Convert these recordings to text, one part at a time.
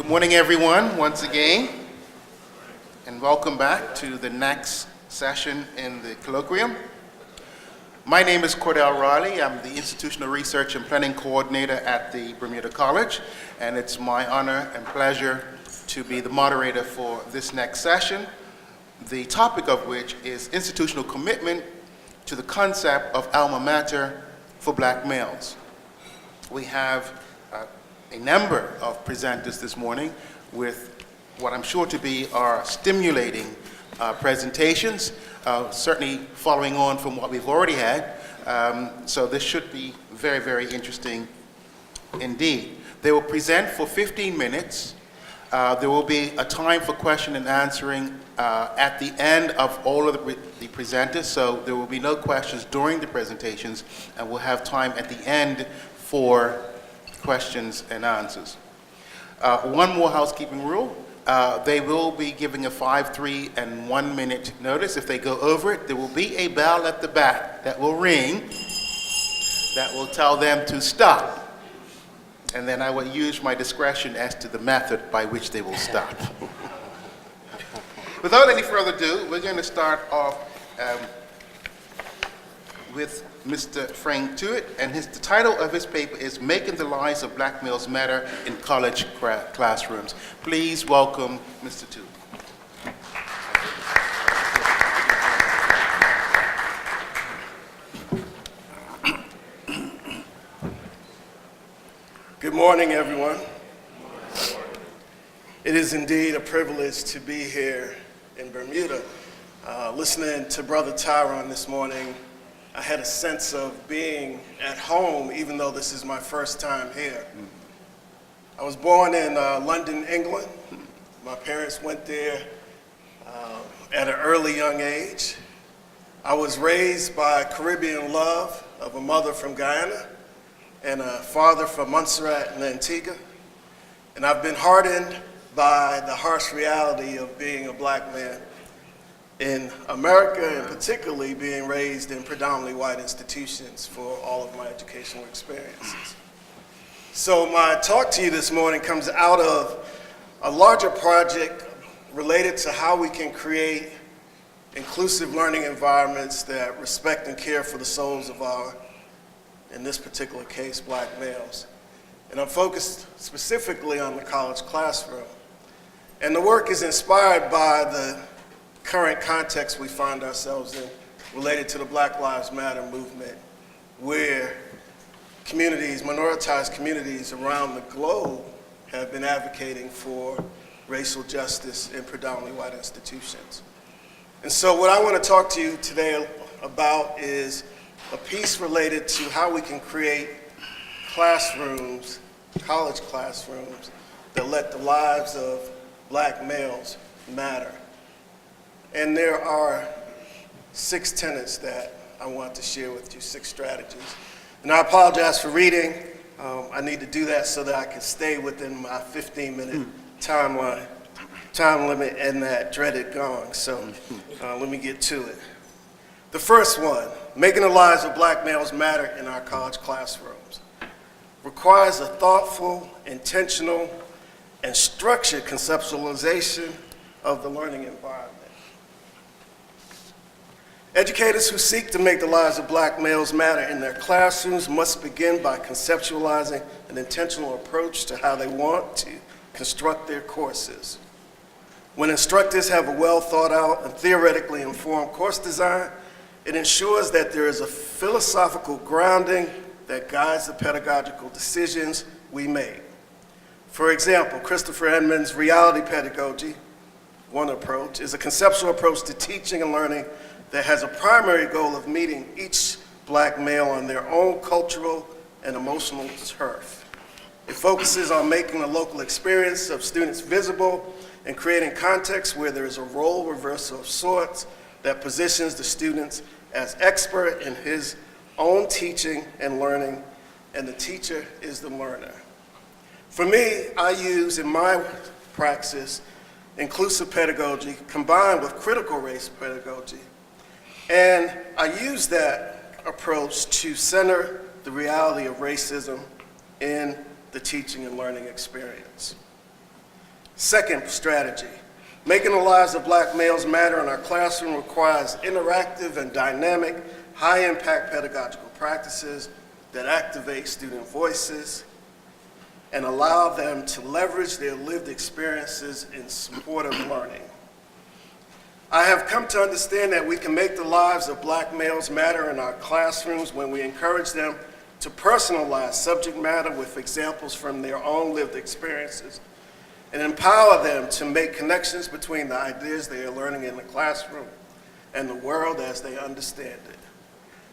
Good morning, everyone, once again, and welcome back to the next session in the colloquium. My name is Cordell Riley. I'm the Institutional Research and Planning Coordinator at the Bermuda College, and it's my honor and pleasure to be the moderator for this next session, the topic of which is institutional commitment to the concept of alma mater for black males. We have a number of presenters this morning with what I'm sure to be our stimulating presentations, certainly following on from what we've already had. So this should be very, very interesting indeed. They will present for 15 minutes. There will be a time for question and answering at the end of all of the presenters, so there will be no questions during the presentations, and we'll have time at the end for questions and answers. One more housekeeping rule. They will be giving a 5, 3, and 1 minute notice. If they go over it, there will be a bell at the back that will ring that will tell them to stop. And then I will use my discretion as to the method by which they will stop. Without any further ado, we're going to start off with Mr. Frank Tuitt, and the title of his paper is Making the Lives of Black Males Matter in College Classrooms. Please welcome Mr. Tuitt. Good morning, everyone. It is indeed a privilege to be here in Bermuda. Listening to Brother Tyrone this morning, I had a sense of being at home, even though this is my first time here. I was born in London, England. My parents went there at an early young age. I was raised by Caribbean love of a mother from Guyana and a father from Montserrat and Antigua. And I've been hardened by the harsh reality of being a black man in America, and particularly being raised in predominantly white institutions for all of my educational experiences. So my talk to you this morning comes out of a larger project related to how we can create inclusive learning environments that respect and care for the souls of our, in this particular case, black males. And I'm focused specifically on the college classroom. And the work is inspired by the current context we find ourselves in related to the Black Lives Matter movement, where communities, minoritized communities around the globe have been advocating for racial justice in predominantly white institutions. And so what I want to talk to you today about is a piece related to how we can create classrooms, college classrooms, that let the lives of black males matter. And there are 6 tenets that I want to share with you, 6 strategies. And I apologize for reading. I need to do that so that I can stay within my 15-minute time limit and that dreaded gong. So let me get to it. The first one, making the lives of black males matter in our college classrooms, requires a thoughtful, intentional, and structured conceptualization of the learning environment. Educators who seek to make the lives of black males matter in their classrooms must begin by conceptualizing an intentional approach to how they want to construct their courses. When instructors have a well thought out and theoretically informed course design, it ensures that there is a philosophical grounding that guides the pedagogical decisions we make. For example, Christopher Edmonds' reality pedagogy, one approach, is a conceptual approach to teaching and learning that has a primary goal of meeting each black male on their own cultural and emotional turf. It focuses on making the local experience of students visible and creating context where there is a role reversal of sorts that positions the students as expert in his own teaching and learning, and the teacher is the learner. For me, I use in my praxis inclusive pedagogy combined with critical race pedagogy. And I use that approach to center the reality of racism in the teaching and learning experience. Second strategy, making the lives of Black males matter in our classroom requires interactive and dynamic, high-impact pedagogical practices that activate student voices and allow them to leverage their lived experiences in support of learning. I have come to understand that we can make the lives of Black males matter in our classrooms when we encourage them to personalize subject matter with examples from their own lived experiences and empower them to make connections between the ideas they are learning in the classroom and the world as they understand it.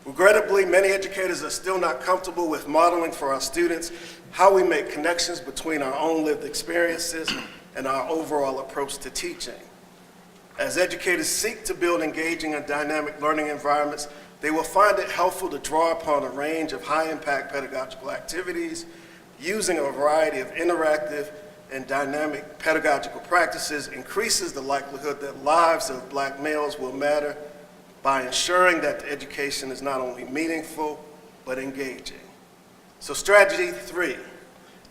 Regrettably, many educators are still not comfortable with modeling for our students how we make connections between our own lived experiences and our overall approach to teaching. As educators seek to build engaging and dynamic learning environments, they will find it helpful to draw upon a range of high-impact pedagogical activities using a variety of interactive and dynamic pedagogical practices increases the likelihood that lives of Black males will matter by ensuring that the education is not only meaningful, but engaging. So strategy 3,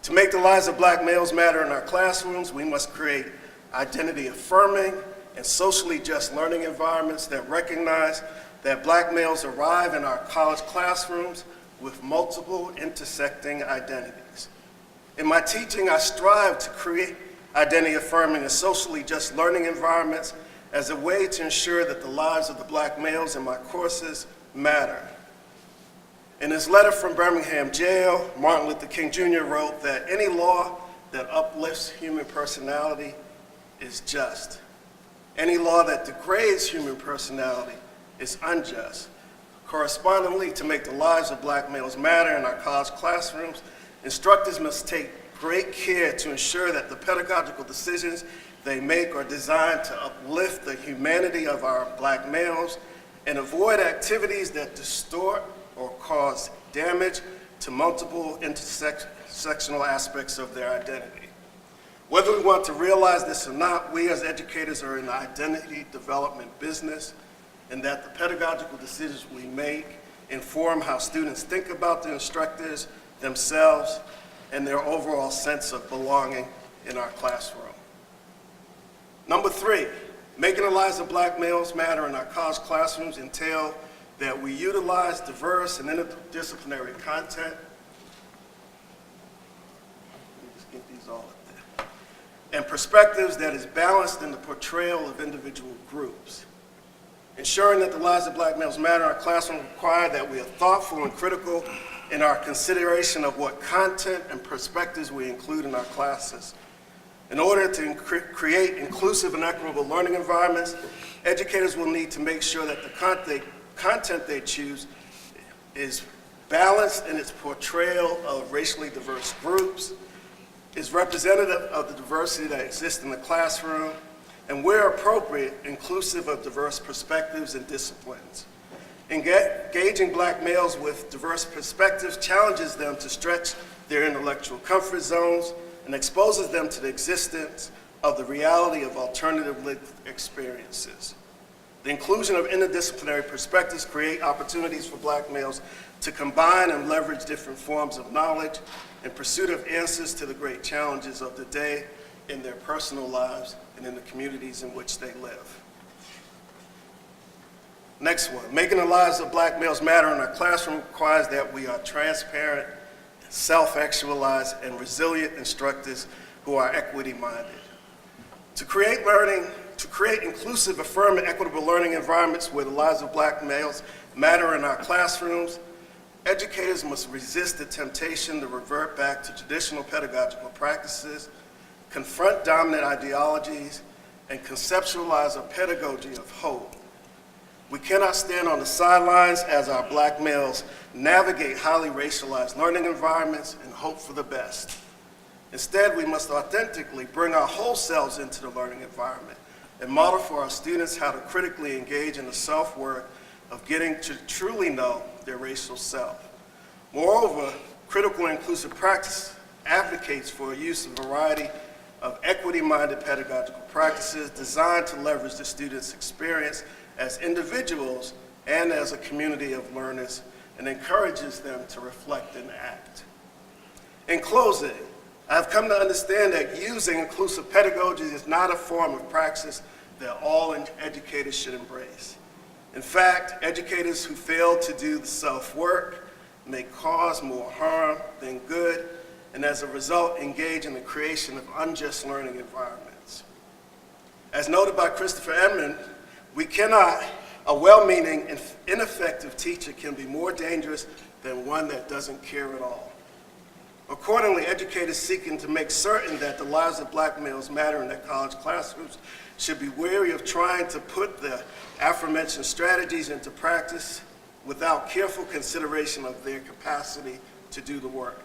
to make the lives of Black males matter in our classrooms, we must create identity-affirming and socially just learning environments that recognize that Black males arrive in our college classrooms with multiple intersecting identities. In my teaching, I strive to create identity-affirming and socially just learning environments as a way to ensure that the lives of the Black males in my courses matter. In his letter from Birmingham jail, Martin Luther King Jr. wrote that any law that uplifts human personality is just. Any law that degrades human personality is unjust. Correspondingly, to make the lives of Black males matter in our college classrooms, instructors must take great care to ensure that the pedagogical decisions they make are designed to uplift the humanity of our Black males and avoid activities that distort or cause damage to multiple intersectional aspects of their identity. Whether we want to realize this or not, we as educators are in the identity development business, and that the pedagogical decisions we make inform how students think about the instructors, themselves, and their overall sense of belonging in our classroom. Number 3, making the lives of Black males matter in our college classrooms entail that we utilize diverse and interdisciplinary content. Let me just get these all up there. And perspectives that is balanced in the portrayal of individual groups. Ensuring that the lives of Black males matter in our classroom require that we are thoughtful and critical in our consideration of what content and perspectives we include in our classes. In order to create inclusive and equitable learning environments, educators will need to make sure that the content they choose is balanced in its portrayal of racially diverse groups, is representative of the diversity that exists in the classroom, and where appropriate, inclusive of diverse perspectives and disciplines. Engaging Black males with diverse perspectives challenges them to stretch their intellectual comfort zones and exposes them to the existence of the reality of alternative lived experiences. The inclusion of interdisciplinary perspectives create opportunities for Black males to combine and leverage different forms of knowledge in pursuit of answers to the great challenges of the day in their personal lives and in the communities in which they live. Next one, making the lives of Black males matter in our classroom requires that we are transparent, self-actualized, and resilient instructors who are equity-minded. To create inclusive, affirming, equitable learning environments where the lives of Black males matter in our classrooms, educators must resist the temptation to revert back to traditional pedagogical practices, confront dominant ideologies, and conceptualize a pedagogy of hope. We cannot stand on the sidelines as our Black males navigate highly racialized learning environments and hope for the best. Instead, we must authentically bring our whole selves into the learning environment and model for our students how to critically engage in the self-work of getting to truly know their racial self. Moreover, critical and inclusive practice advocates for a use of a variety of equity-minded pedagogical practices designed to leverage the students' experience as individuals and as a community of learners, and encourages them to reflect and act. In closing, I have come to understand that using inclusive pedagogy is not a form of praxis that all educators should embrace. In fact, educators who fail to do the self-work may cause more harm than good, and as a result, engage in the creation of unjust learning environments. As noted by Christopher Edmond, a well-meaning and ineffective teacher can be more dangerous than one that doesn't care at all. Accordingly, educators seeking to make certain that the lives of black males matter in their college classrooms should be wary of trying to put the aforementioned strategies into practice without careful consideration of their capacity to do the work.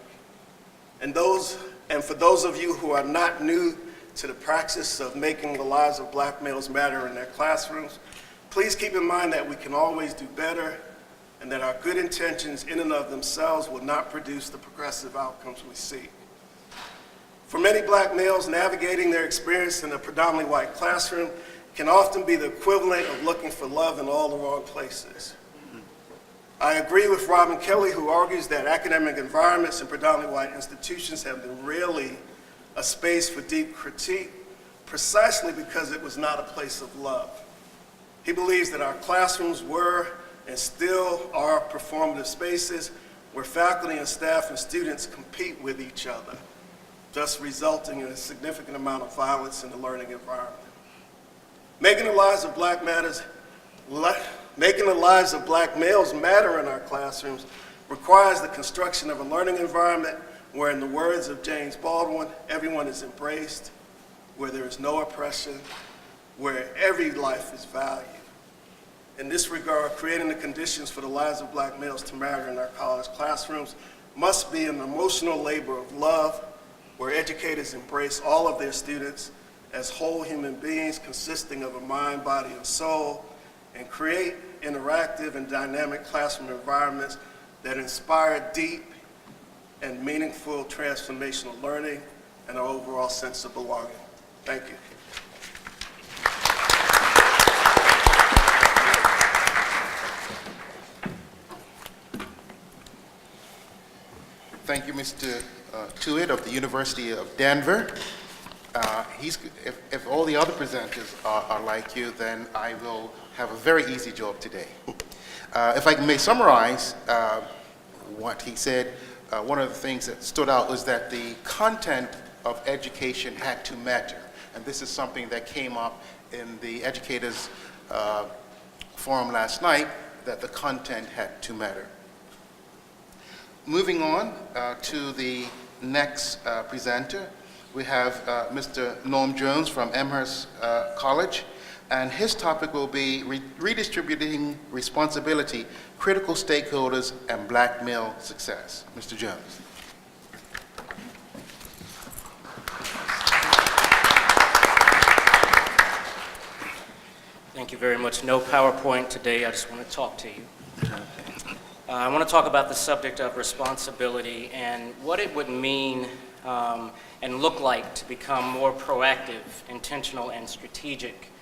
And for those of you who are not new to the practice of making the lives of black males matter in their classrooms, please keep in mind that we can always do better and that our good intentions in and of themselves will not produce the progressive outcomes we seek. For many black males, navigating their experience in a predominantly white classroom can often be the equivalent of looking for love in all the wrong places. I agree with Robin Kelly, who argues that academic environments in predominantly white institutions have been rarely a space for deep critique, precisely because it was not a place of love. He believes that our classrooms were and still are performative spaces where faculty and staff and students compete with each other, thus resulting in a significant amount of violence in the learning environment. Making the lives of black males matter in our classrooms requires the construction of a learning environment where, in the words of James Baldwin, everyone is embraced, where there is no oppression, where every life is valued. In this regard, creating the conditions for the lives of black males to matter in our college classrooms must be an emotional labor of love, where educators embrace all of their students as whole human beings consisting of a mind, body, and soul, and create interactive and dynamic classroom environments that inspire deep and meaningful transformational learning and an overall sense of belonging. Thank you. Thank you, Mr. Tuitt of the University of Denver. If all the other presenters are like you, then I will have a very easy job today. If I may summarize what he said, one of the things that stood out was that the content of education had to matter. And this is something that came up in the educators forum last night, that the content had to matter. Moving on to the next presenter, we have Mr. Norm Jones from Amherst College, and his topic will be Redistributing Responsibility, Critical Stakeholders, and Black Male Success. Mr. Jones. Thank you very much. No PowerPoint today. I just want to talk to you. I want to talk about the subject of responsibility and what it would mean and look like to become more proactive, intentional, and strategic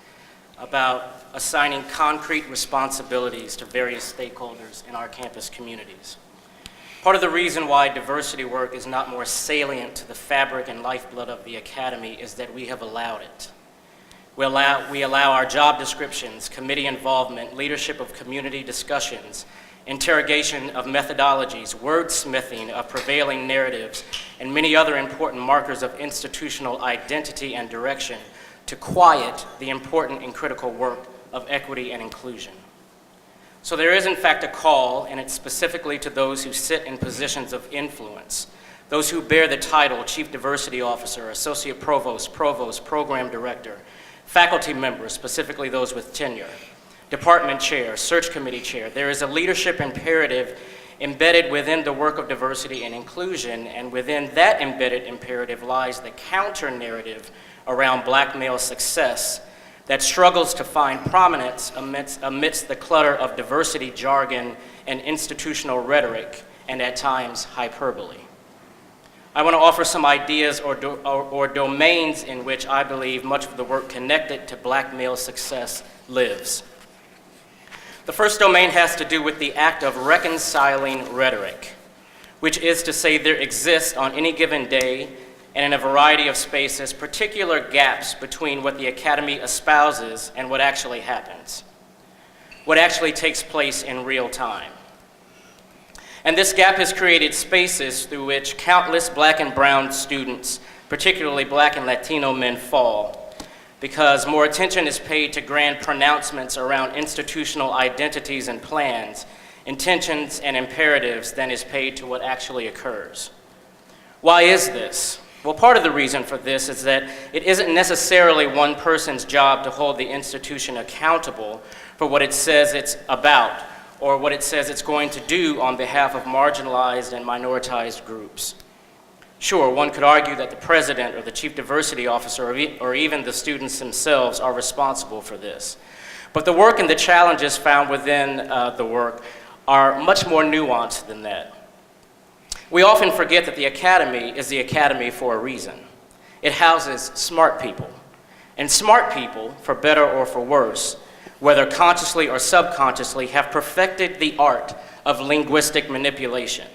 about assigning concrete responsibilities to various stakeholders in our campus communities. Part of the reason why diversity work is not more salient to the fabric and lifeblood of the academy is that we have allowed it. We allow our job descriptions, committee involvement, leadership of community discussions, interrogation of methodologies, wordsmithing of prevailing narratives, and many other important markers of institutional identity and direction to quiet the important and critical work of equity and inclusion. So there is in fact a call, and it's specifically to those who sit in positions of influence, those who bear the title Chief Diversity Officer, Associate Provost, Provost, Program Director, faculty members, specifically those with tenure, department chair, search committee chair. There is a leadership imperative embedded within the work of diversity and inclusion, and within that embedded imperative lies the counter-narrative around black male success that struggles to find prominence amidst the clutter of diversity jargon and institutional rhetoric, and at times hyperbole. I want to offer some ideas or domains in which I believe much of the work connected to black male success lives. The first domain has to do with the act of reconciling rhetoric, which is to say there exists on any given day and in a variety of spaces, particular gaps between what the Academy espouses and what actually happens, what actually takes place in real time. And this gap has created spaces through which countless Black and brown students, particularly Black and Latino men, fall, because more attention is paid to grand pronouncements around institutional identities and plans, intentions and imperatives than is paid to what actually occurs. Why is this? Well, part of the reason for this is that it isn't necessarily one person's job to hold the institution accountable for what it says it's about or what it says it's going to do on behalf of marginalized and minoritized groups. Sure, one could argue that the president or the chief diversity officer or even the students themselves are responsible for this. But the work and the challenges found within the work are much more nuanced than that. We often forget that the Academy is the Academy for a reason. It houses smart people. And smart people, for better or for worse, whether consciously or subconsciously, have perfected the art of linguistic manipulation.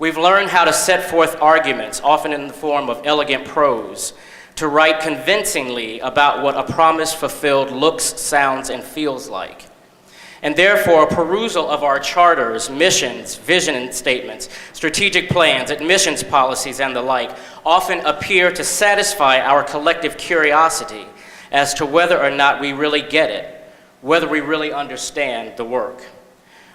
We've learned how to set forth arguments, often in the form of elegant prose, to write convincingly about what a promise fulfilled looks, sounds, and feels like. And therefore, perusal of our charters, missions, vision statements, strategic plans, admissions policies, and the like often appear to satisfy our collective curiosity as to whether or not we really get it, whether we really understand the work.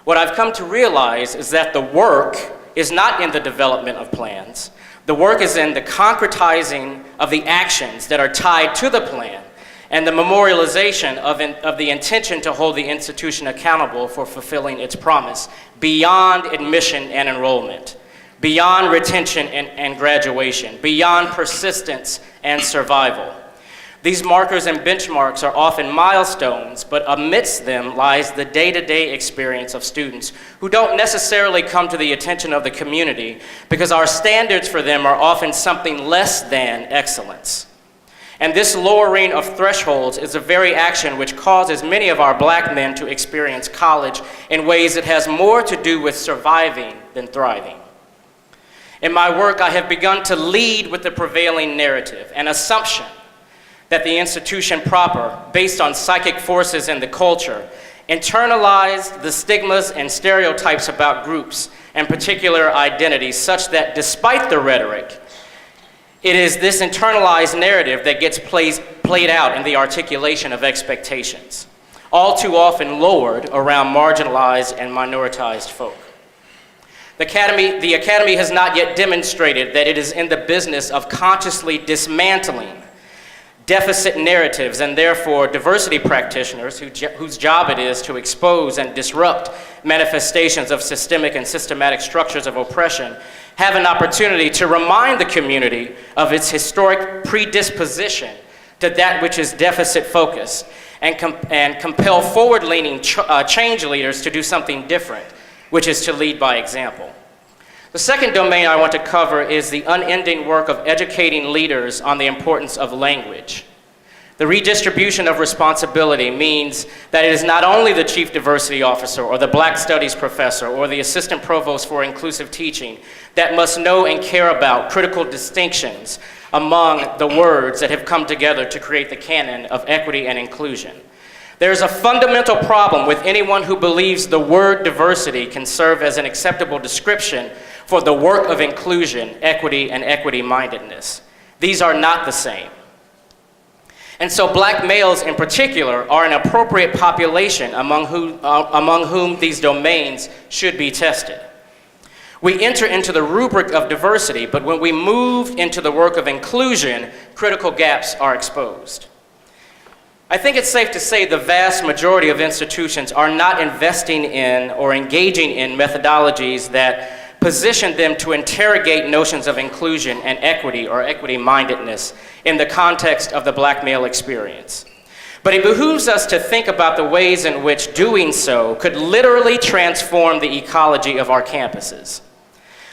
What I've come to realize is that the work is not in the development of plans. The work is in the concretizing of the actions that are tied to the plan and the memorialization of the intention to hold the institution accountable for fulfilling its promise beyond admission and enrollment, beyond retention and graduation, beyond persistence and survival. These markers and benchmarks are often milestones, but amidst them lies the day-to-day experience of students who don't necessarily come to the attention of the community because our standards for them are often something less than excellence. And this lowering of thresholds is a very action which causes many of our Black men to experience college in ways that has more to do with surviving than thriving. In my work, I have begun to lead with the prevailing narrative, an assumption that the institution proper, based on psychic forces in the culture, internalized the stigmas and stereotypes about groups and particular identities such that despite the rhetoric, it is this internalized narrative that gets played out in the articulation of expectations, all too often lowered around marginalized and minoritized folk. The Academy has not yet demonstrated that it is in the business of consciously dismantling deficit narratives, and therefore diversity practitioners whose job it is to expose and disrupt manifestations of systemic and systematic structures of oppression have an opportunity to remind the community of its historic predisposition to that which is deficit focused and compel forward-leaning change leaders to do something different, which is to lead by example. The second domain I want to cover is the unending work of educating leaders on the importance of language. The redistribution of responsibility means that it is not only the chief diversity officer or the Black studies professor or the assistant provost for inclusive teaching that must know and care about critical distinctions among the words that have come together to create the canon of equity and inclusion. There is a fundamental problem with anyone who believes the word diversity can serve as an acceptable description for the work of inclusion, equity, and equity-mindedness. These are not the same. And so Black males in particular are an appropriate population among whom these domains should be tested. We enter into the rubric of diversity, but when we move into the work of inclusion, critical gaps are exposed. I think it's safe to say the vast majority of institutions are not investing in or engaging in methodologies that position them to interrogate notions of inclusion and equity or equity-mindedness in the context of the Black male experience. But it behooves us to think about the ways in which doing so could literally transform the ecology of our campuses.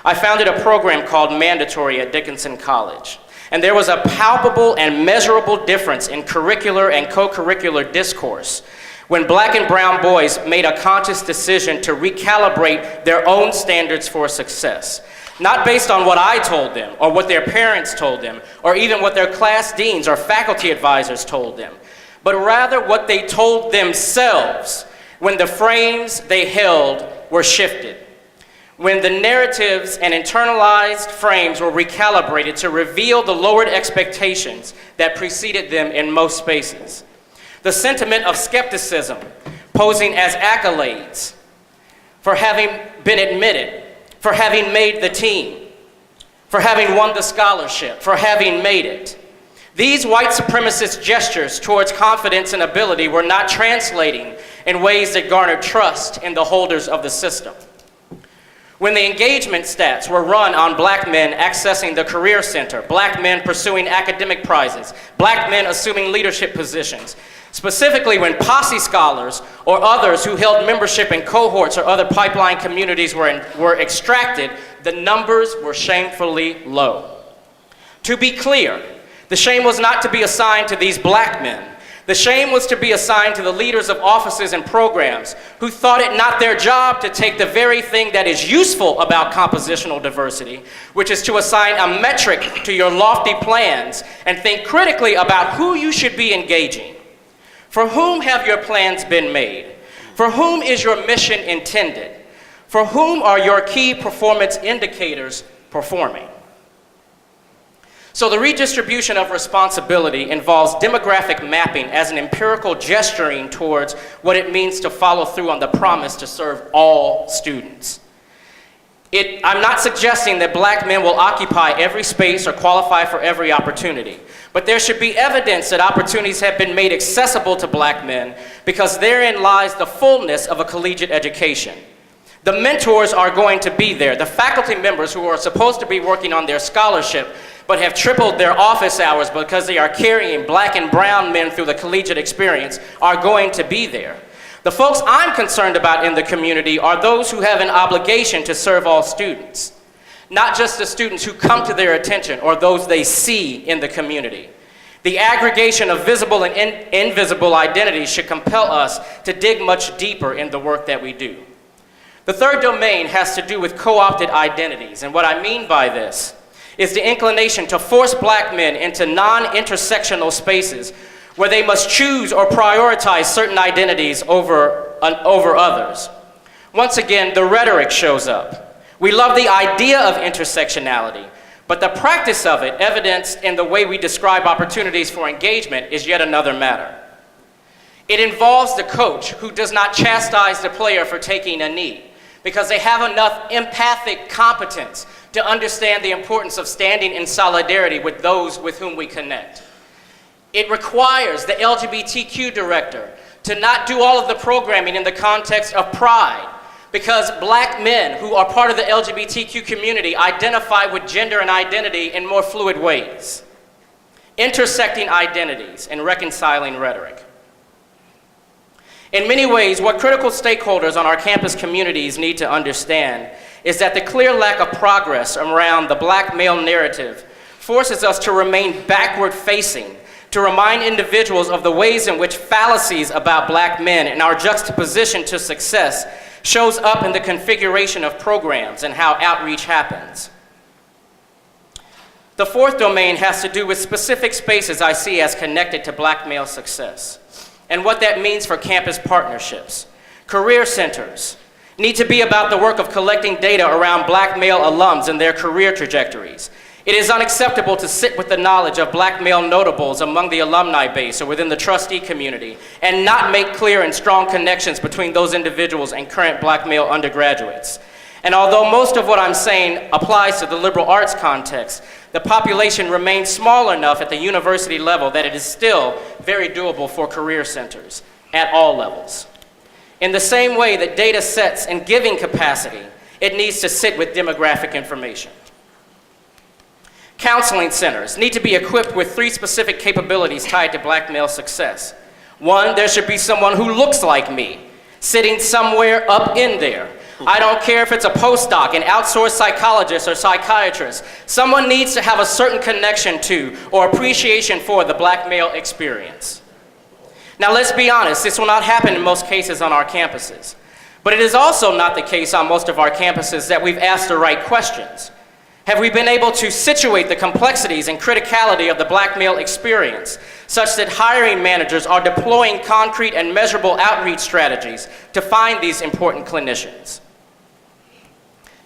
I founded a program called Mandatory at Dickinson College, and there was a palpable and measurable difference in curricular and co-curricular discourse when Black and brown boys made a conscious decision to recalibrate their own standards for success, Not based on what I told them, or what their parents told them, or even what their class deans or faculty advisors told them, but rather what they told themselves when the frames they held were shifted, when the narratives and internalized frames were recalibrated to reveal the lowered expectations that preceded them in most spaces. The sentiment of skepticism posing as accolades for having been admitted, for having made the team, for having won the scholarship, for having made it. These white supremacist gestures towards confidence and ability were not translating in ways that garnered trust in the holders of the system. When the engagement stats were run on black men accessing the career center, black men pursuing academic prizes, black men assuming leadership positions, specifically when posse scholars or others who held membership in cohorts or other pipeline communities were extracted, the numbers were shamefully low. To be clear, the shame was not to be assigned to these black men. The shame was to be assigned to the leaders of offices and programs who thought it not their job to take the very thing that is useful about compositional diversity, which is to assign a metric to your lofty plans and think critically about who you should be engaging. For whom have your plans been made? For whom is your mission intended? For whom are your key performance indicators performing? So the redistribution of responsibility involves demographic mapping as an empirical gesturing towards what it means to follow through on the promise to serve all students. I'm not suggesting that black men will occupy every space or qualify for every opportunity, but there should be evidence that opportunities have been made accessible to black men because therein lies the fullness of a collegiate education. The mentors are going to be there. The faculty members who are supposed to be working on their scholarship but have tripled their office hours because they are carrying black and brown men through the collegiate experience are going to be there. The folks I'm concerned about in the community are those who have an obligation to serve all students, not just the students who come to their attention or those they see in the community. The aggregation of visible and invisible identities should compel us to dig much deeper in the work that we do. The third domain has to do with co-opted identities, and what I mean by this is the inclination to force black men into non-intersectional spaces where they must choose or prioritize certain identities over others. Once again, the rhetoric shows up. We love the idea of intersectionality, but the practice of it, evidenced in the way we describe opportunities for engagement, is yet another matter. It involves the coach who does not chastise the player for taking a knee, because they have enough empathic competence to understand the importance of standing in solidarity with those with whom we connect. It requires the LGBTQ director to not do all of the programming in the context of pride, because black men who are part of the LGBTQ community identify with gender and identity in more fluid ways. Intersecting identities and reconciling rhetoric. In many ways, what critical stakeholders on our campus communities need to understand is that the clear lack of progress around the black male narrative forces us to remain backward-facing, to remind individuals of the ways in which fallacies about black men and our juxtaposition to success shows up in the configuration of programs and how outreach happens. The fourth domain has to do with specific spaces I see as connected to black male success, and what that means for campus partnerships. Career centers need to be about the work of collecting data around black male alums and their career trajectories. It is unacceptable to sit with the knowledge of black male notables among the alumni base or within the trustee community and not make clear and strong connections between those individuals and current black male undergraduates. And although most of what I'm saying applies to the liberal arts context, the population remains small enough at the university level that it is still very doable for career centers at all levels. In the same way that data sets and giving capacity, it needs to sit with demographic information. Counseling centers need to be equipped with 3 specific capabilities tied to black male success. 1, there should be someone who looks like me, sitting somewhere up in there. I don't care if it's a postdoc, an outsourced psychologist or psychiatrist. Someone needs to have a certain connection to or appreciation for the black male experience. Now let's be honest, this will not happen in most cases on our campuses. But it is also not the case on most of our campuses that we've asked the right questions. Have we been able to situate the complexities and criticality of the black male experience such that hiring managers are deploying concrete and measurable outreach strategies to find these important clinicians?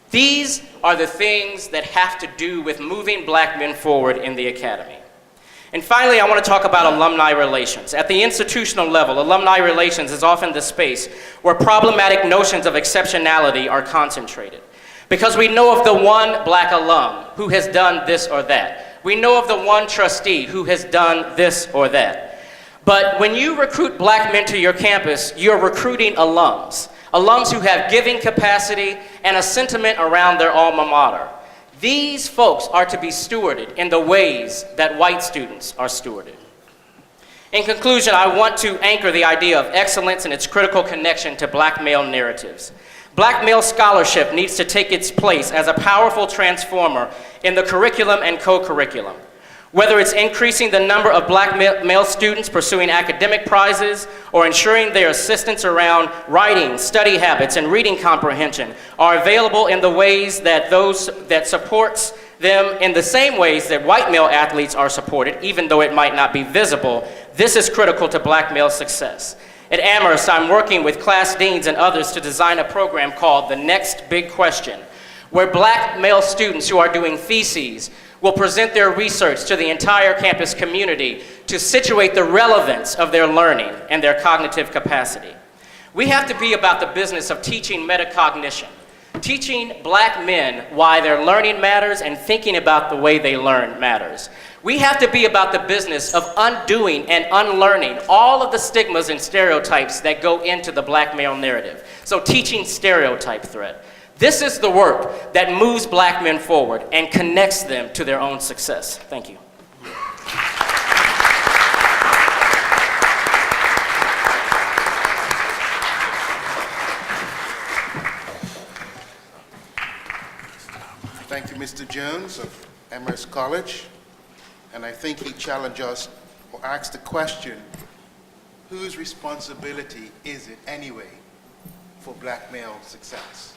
These are the things that have to do with moving black men forward in the academy. And finally, I want to talk about alumni relations. At the institutional level, alumni relations is often the space where problematic notions of exceptionality are concentrated. Because we know of the one black alum who has done this or that. We know of the one trustee who has done this or that. But when you recruit black men to your campus, you're recruiting alums. Alums who have giving capacity and a sentiment around their alma mater. These folks are to be stewarded in the ways that white students are stewarded. In conclusion, I want to anchor the idea of excellence and its critical connection to black male narratives. Black male scholarship needs to take its place as a powerful transformer in the curriculum and co-curriculum. Whether it's increasing the number of black male students pursuing academic prizes or ensuring their assistance around writing, study habits, and reading comprehension are available in the ways that supports them in the same ways that white male athletes are supported, even though it might not be visible, this is critical to black male success. At Amherst, I'm working with class deans and others to design a program called The Next Big Question, where black male students who are doing theses will present their research to the entire campus community to situate the relevance of their learning and their cognitive capacity. We have to be about the business of teaching metacognition, teaching black men why their learning matters and thinking about the way they learn matters. We have to be about the business of undoing and unlearning all of the stigmas and stereotypes that go into the black male narrative. So teaching stereotype threat. This is the work that moves black men forward and connects them to their own success. Thank you. Thank you, Mr. Jones of Amherst College. And I think he challenged us or asked the question, whose responsibility is it anyway for black male success?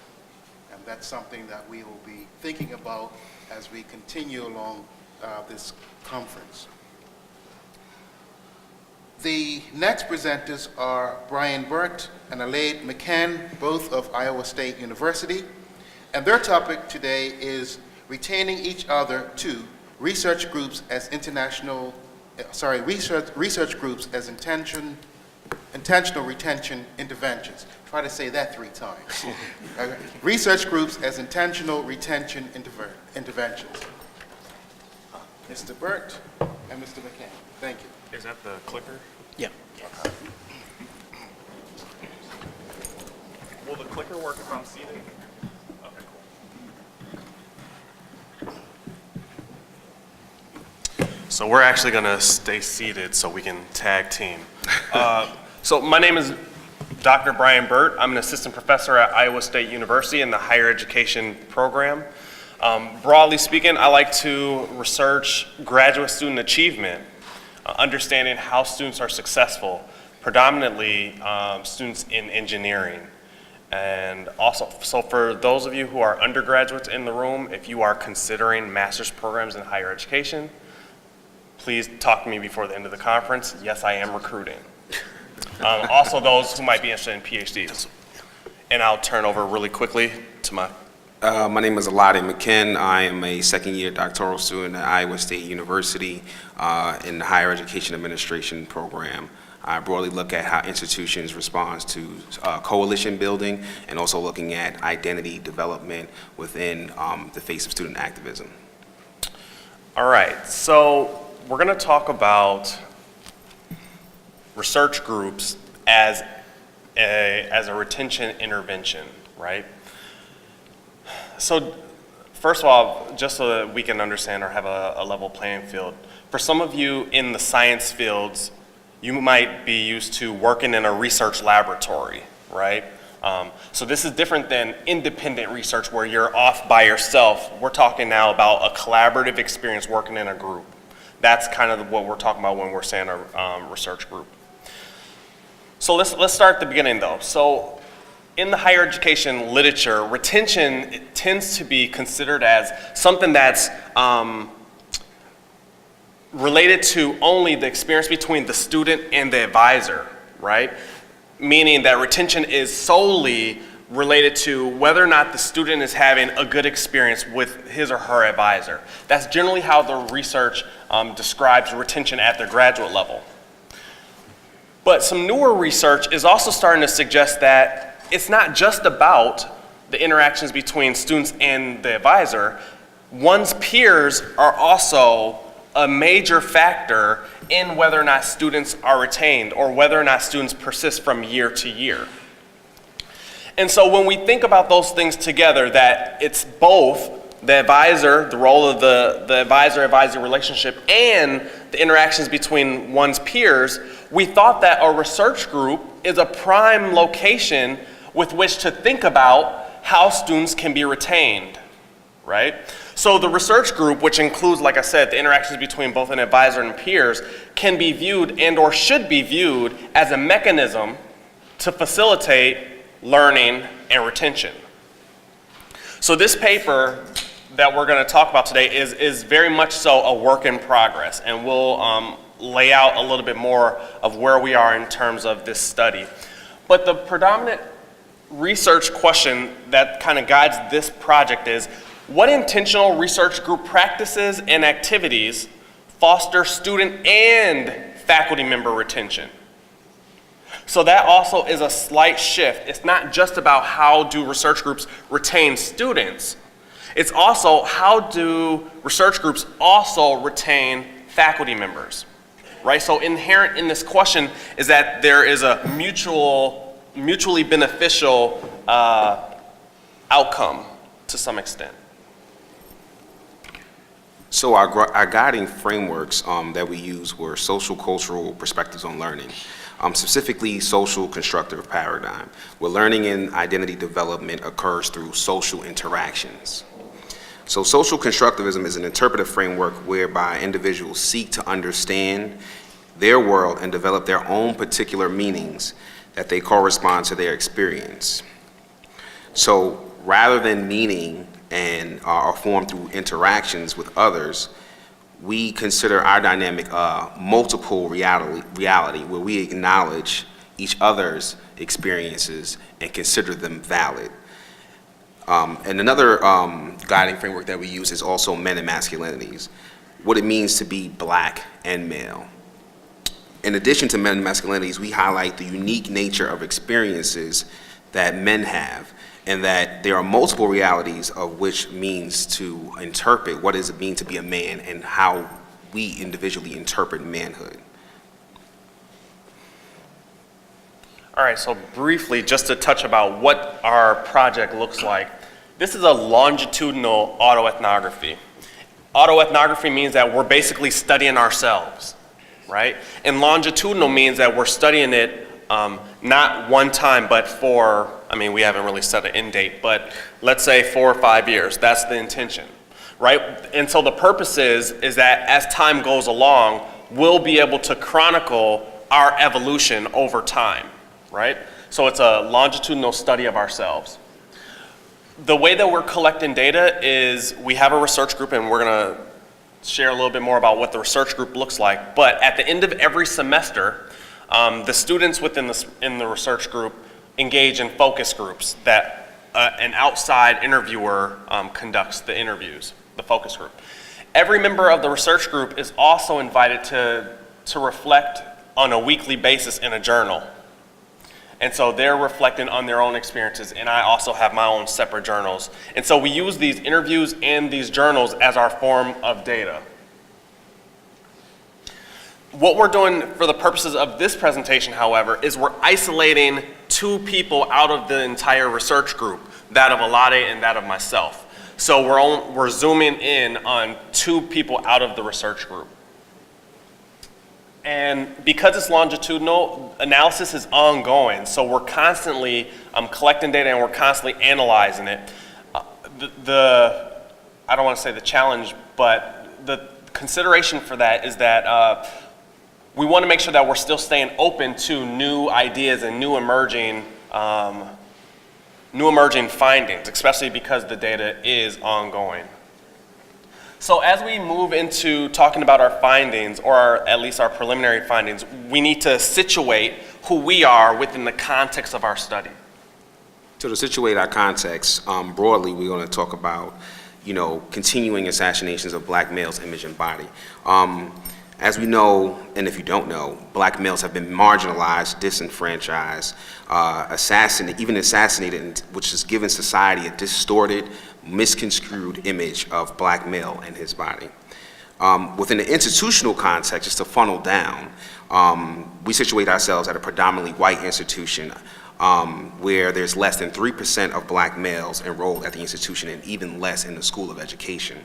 And that's something that we will be thinking about as we continue along this conference. The next presenters are Brian Burt and Elaine McCann, both of Iowa State University. And their topic today is retaining each other to research groups as intentional retention interventions. Try to say that 3 times. Research groups as intentional retention interventions. Mr. Burt and Mr. McCann, thank you. Is that the clicker? Yeah. Okay. Will the clicker work if I'm seated? Okay, cool. So we're actually going to stay seated so we can tag team. So my name is Dr. Brian Burt. I'm an assistant professor at Iowa State University in the higher education program. Broadly speaking, I like to research graduate student achievement, understanding how students are successful, predominantly students in engineering. And also, so for those of you who are undergraduates in the room, if you are considering master's programs in higher education, please talk to me before the end of the conference. Yes, I am recruiting. Also those who might be interested in PhDs. And I'll turn over really quickly to my... My name is Aladi McKinn. I am a second-year doctoral student at Iowa State University in the Higher Education Administration program. I broadly look at how institutions respond to coalition building and also looking at identity development within the face of student activism. All right, so we're going to talk about research groups as a retention intervention, right? So first of all, just so that we can understand or have a level playing field, for some of you in the science fields, you might be used to working in a research laboratory, right? So this is different than independent research where you're off by yourself. We're talking now about a collaborative experience working in a group. That's kind of what we're talking about when we're saying a research group. So let's start at the beginning though. So in the higher education literature, retention tends to be considered as something that's related to only the experience between the student and the advisor, right? Meaning that retention is solely related to whether or not the student is having a good experience with his or her advisor. That's generally how the research describes retention at the graduate level. But some newer research is also starting to suggest that it's not just about the interactions between students and the advisor. One's peers are also a major factor in whether or not students are retained or whether or not students persist from year to year. And so when we think about those things together, that it's both the advisor, the role of the advisor-advisor relationship, and the interactions between one's peers, we thought that a research group is a prime location with which to think about how students can be retained, right? So the research group, which includes, like I said, the interactions between both an advisor and peers, can be viewed and or should be viewed as a mechanism to facilitate learning and retention. So this paper that we're going to talk about today is very much so a work in progress, and we'll lay out a little bit more of where we are in terms of this study. But the predominant research question that kind of guides this project is, what intentional research group practices and activities foster student and faculty member retention? So that also is a slight shift. It's not just about how do research groups retain students. It's also how do research groups also retain faculty members, right? So inherent in this question is that there is a mutually beneficial outcome to some extent. So our guiding frameworks that we used were social cultural perspectives on learning, specifically social constructive paradigm, where learning and identity development occurs through social interactions. So social constructivism is an interpretive framework whereby individuals seek to understand their world and develop their own particular meanings that they correspond to their experience. So rather than meaning and are formed through interactions with others, we consider our dynamic multiple reality where we acknowledge each other's experiences and consider them valid. And another guiding framework that we use is also men and masculinities, what it means to be black and male. In addition to men and masculinities, we highlight the unique nature of experiences that men have, and that there are multiple realities of which means to interpret what does it mean to be a man and how we individually interpret manhood. All right, so briefly, just to touch about what our project looks like. This is a longitudinal autoethnography. Autoethnography means that we're basically studying ourselves, right? And longitudinal means that we're studying it not one time, but for, we haven't really set an end date, but let's say 4 or 5 years. That's the intention, right? And so the purpose is that as time goes along, we'll be able to chronicle our evolution over time, right? So it's a longitudinal study of ourselves. The way that we're collecting data is we have a research group, and we're going to share a little bit more about what the research group looks like. But at the end of every semester, the students within the research group engage in focus groups that an outside interviewer conducts the interviews, the focus group. Every member of the research group is also invited to reflect on a weekly basis in a journal. And so they're reflecting on their own experiences, and I also have my own separate journals. And so we use these interviews and these journals as our form of data. What we're doing for the purposes of this presentation, however, is we're isolating 2 people out of the entire research group, that of Alade and that of myself. So we're zooming in on 2 people out of the research group. And because it's longitudinal, analysis is ongoing. So we're constantly collecting data and we're constantly analyzing it. I don't want to say the challenge, but the consideration for that is that we want to make sure that we're still staying open to new ideas and new emerging new emerging findings, especially because the data is ongoing. So as we move into talking about our findings, or at least our preliminary findings, we need to situate who we are within the context of our study. So to situate our context, broadly, we're going to talk about, continuing assassinations of black males' image and body. As we know, and if you don't know, black males have been marginalized, disenfranchised, assassinated, which has given society a distorted, misconstrued image of black male and his body. Within the institutional context, just to funnel down, we situate ourselves at a predominantly white institution where there's less than 3% of black males enrolled at the institution and even less in the School of Education.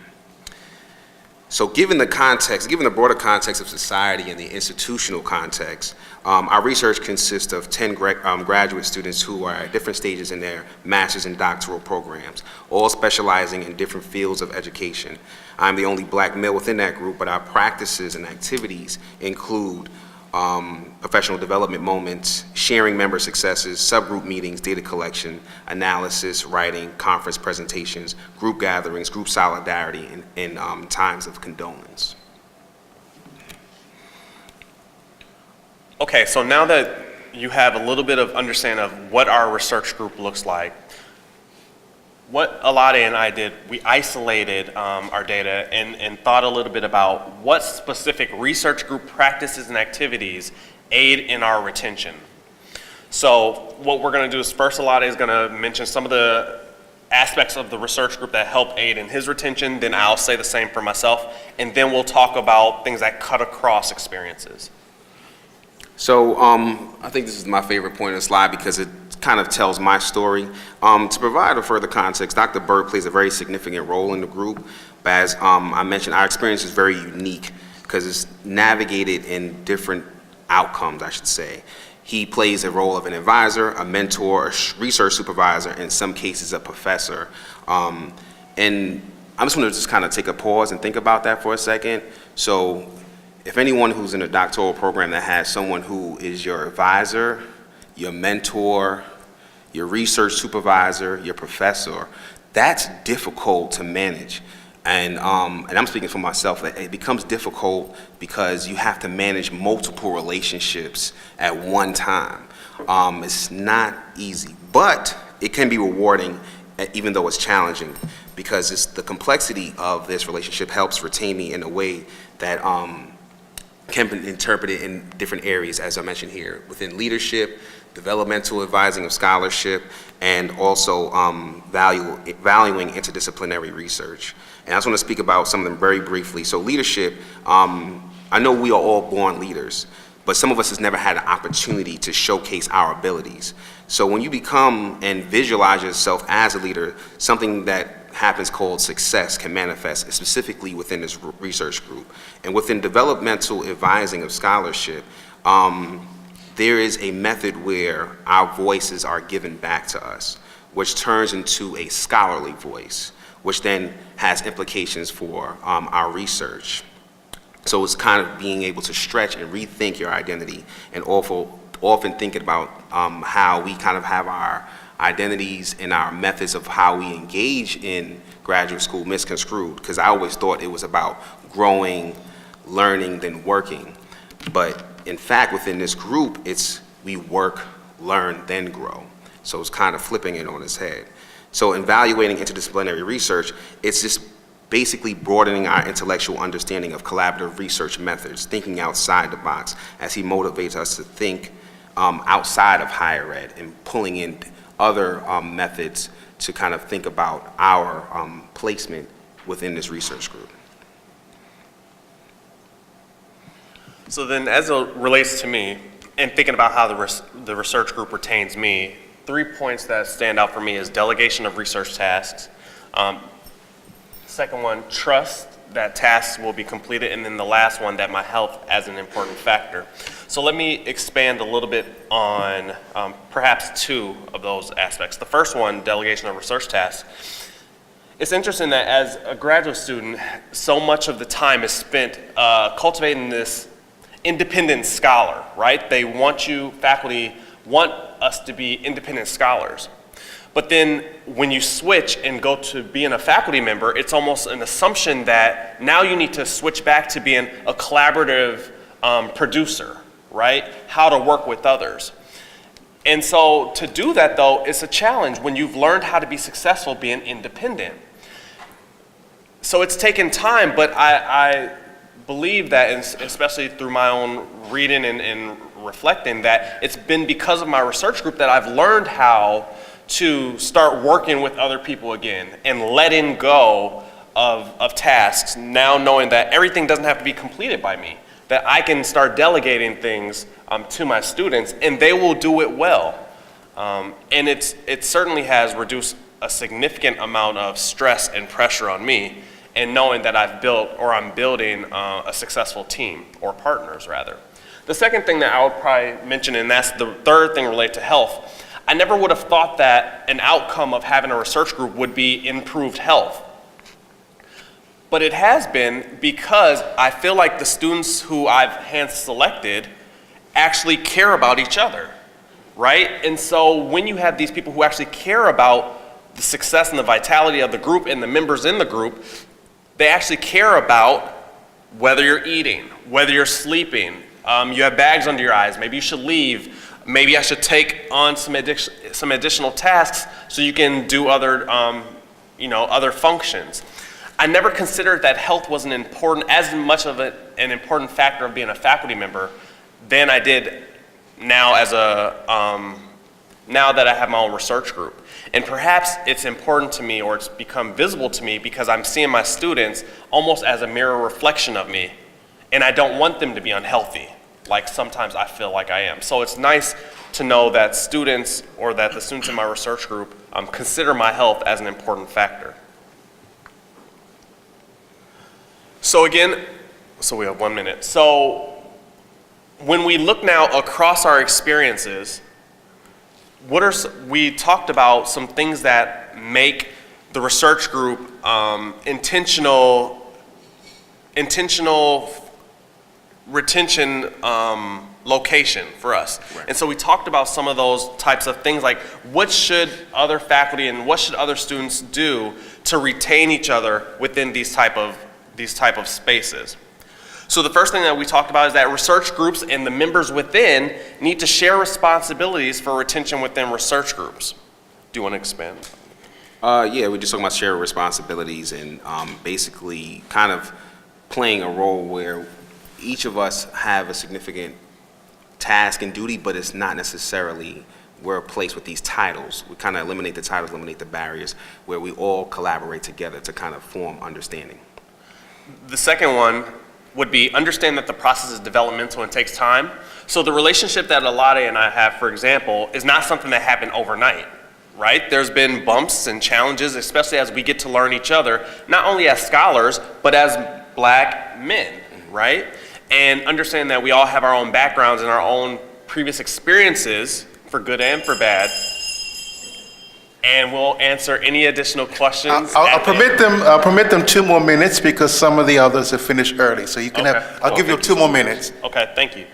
So given the broader context of society and the institutional context, our research consists of 10 graduate students who are at different stages in their master's and doctoral programs, all specializing in different fields of education. I'm the only black male within that group, but our practices and activities include professional development moments, sharing member successes, subgroup meetings, data collection, analysis, writing, conference presentations, group gatherings, group solidarity, and times of condolence. Okay, so now that you have a little bit of understanding of what our research group looks like, what Alade and I did, we isolated our data and thought a little bit about what specific research group practices and activities aid in our retention. So what we're going to do is first Alade is going to mention some of the aspects of the research group that help aid in his retention, then I'll say the same for myself, and then we'll talk about things that cut across experiences. So I think this is my favorite point in the slide because it kind of tells my story. To provide a further context, Dr. Byrd plays a very significant role in the group. But as I mentioned, our experience is very unique because it's navigated in different outcomes, I should say. He plays a role of an advisor, a mentor, a research supervisor, in some cases a professor. And I just want to kind of take a pause and think about that for a second. So if anyone who's in a doctoral program that has someone who is your advisor, your mentor, your research supervisor, your professor, that's difficult to manage. And I'm speaking for myself, that it becomes difficult because you have to manage multiple relationships at one time. It's not easy, but it can be rewarding even though it's challenging because it's the complexity of this relationship helps retain me in a way that can be interpreted in different areas, as I mentioned here, within leadership, developmental advising of scholarship, and also valuing interdisciplinary research. And I just want to speak about some of them very briefly. So leadership, I know we are all born leaders, but some of us has never had an opportunity to showcase our abilities. So when you become and visualize yourself as a leader, something that happens called success can manifest specifically within this research group. And within developmental advising of scholarship, there is a method where our voices are given back to us, which turns into a scholarly voice, which then has implications for our research. So it's kind of being able to stretch and rethink your identity and often thinking about how we kind of have our identities and our methods of how we engage in graduate school misconstrued, because I always thought it was about growing, learning, then working. But in fact, within this group, it's we work, learn, then grow. So it's kind of flipping it on its head. So evaluating interdisciplinary research, it's just basically broadening our intellectual understanding of collaborative research methods, thinking outside the box as he motivates us to think outside of higher ed and pulling in other methods to kind of think about our placement within this research group. So then as it relates to me, and thinking about how the research group retains me, 3 points that stand out for me is delegation of research tasks. Second one, trust that tasks will be completed, and then the last one, that my health as an important factor. So let me expand a little bit on perhaps two of those aspects. The first one, delegation of research tasks. It's interesting that as a graduate student, so much of the time is spent cultivating this independent scholar, right? They want faculty want us to be independent scholars. But then when you switch and go to being a faculty member, it's almost an assumption that now you need to switch back to being a collaborative producer, right? How to work with others. And so to do that though, it's a challenge when you've learned how to be successful being independent. So it's taken time, but I believe that, and especially through my own reading and reflecting, that it's been because of my research group that I've learned how to start working with other people again and letting go of tasks, now knowing that everything doesn't have to be completed by me, that I can start delegating things to my students and they will do it well. And it certainly has reduced a significant amount of stress and pressure on me, and knowing that I've built, or I'm building, a successful team, or partners rather. The second thing that I would probably mention, and that's the third thing related to health, I never would have thought that an outcome of having a research group would be improved health. But it has been, because I feel like the students who I've hand-selected actually care about each other, right? And so when you have these people who actually care about the success and the vitality of the group and the members in the group, they actually care about whether you're eating, whether you're sleeping, you have bags under your eyes, maybe you should leave, maybe I should take on some additional tasks so you can do other, other functions. I never considered that health was as much of an important factor of being a faculty member than I did now now that I have my own research group. And perhaps it's important to me, or it's become visible to me, because I'm seeing my students almost as a mirror reflection of me, and I don't want them to be unhealthy, like sometimes I feel like I am. So it's nice to know that students, or that the students in my research group, consider my health as an important factor. So again, we have 1 minute. So when we look now across our experiences, we talked about some things that make the research group intentional retention location for us. Right. And so we talked about some of those types of things, like what should other faculty and what should other students do to retain each other within these type of spaces. So the first thing that we talked about is that research groups and the members within need to share responsibilities for retention within research groups. Do you want to expand? Yeah, we're just talking about shared responsibilities and basically kind of playing a role where each of us have a significant task and duty, but it's not necessarily we're placed with these titles. We kind of eliminate the titles, eliminate the barriers, where we all collaborate together to kind of form understanding. The second one would be understand that the process is developmental and takes time. So the relationship that Alade and I have, for example, is not something that happened overnight, right? There's been bumps and challenges, especially as we get to learn each other, not only as scholars, but as Black men, right? And understand that we all have our own backgrounds and our own previous experiences, for good and for bad. And we'll answer any additional questions. I'll permit them 2 more minutes because some of the others have finished early. So you can I'll give you 2 more minutes. Okay, thank you.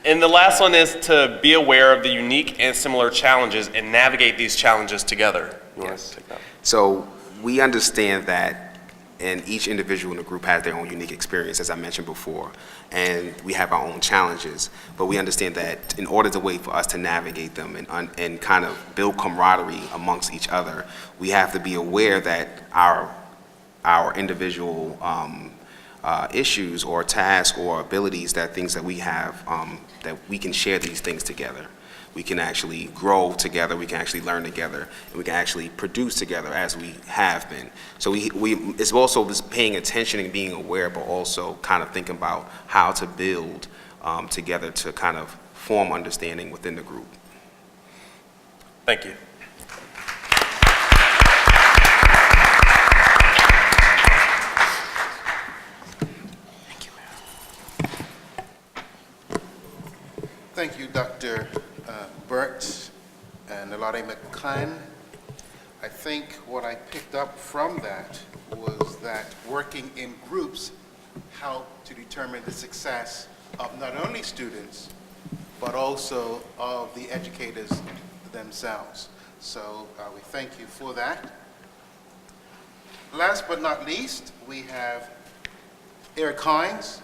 And the last one is to be aware of the unique and similar challenges and navigate these challenges together. Yes. So we understand that, and each individual in the group has their own unique experience, as I mentioned before, and we have our own challenges, but we understand that in order to wait for us to navigate them and kind of build camaraderie amongst each other, we have to be aware that our individual issues or tasks or abilities, that things that we have, that we can share these things together. We can actually grow together, we can actually learn together, and we can actually produce together as we have been. So it's also this paying attention and being aware, but also kind of thinking about how to build together to kind of form understanding within the group. Thank you. Thank you, Dr. Burt and Alade McCann. I think what I picked up from that was that working in groups help to determine the success of not only students, but also of the educators themselves. So we thank you for that. Last but not least, we have Eric Hines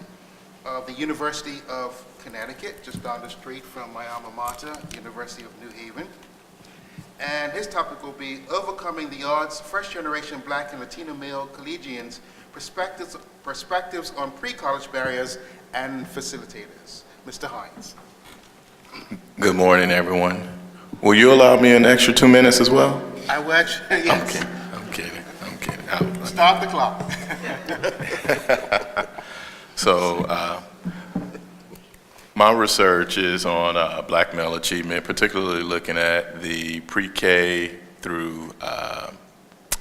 of the University of Connecticut, just down the street from my alma mater, University of New Haven. And his topic will be Overcoming the Odds, First Generation Black and Latino Male Collegians, Perspectives on Pre-College Barriers and Facilitators. Mr. Hines. Good morning, everyone. Will you allow me an extra 2 minutes as well? I will actually, yes. I'm kidding. Start the clock. So, my research is on black male achievement, particularly looking at the pre-K through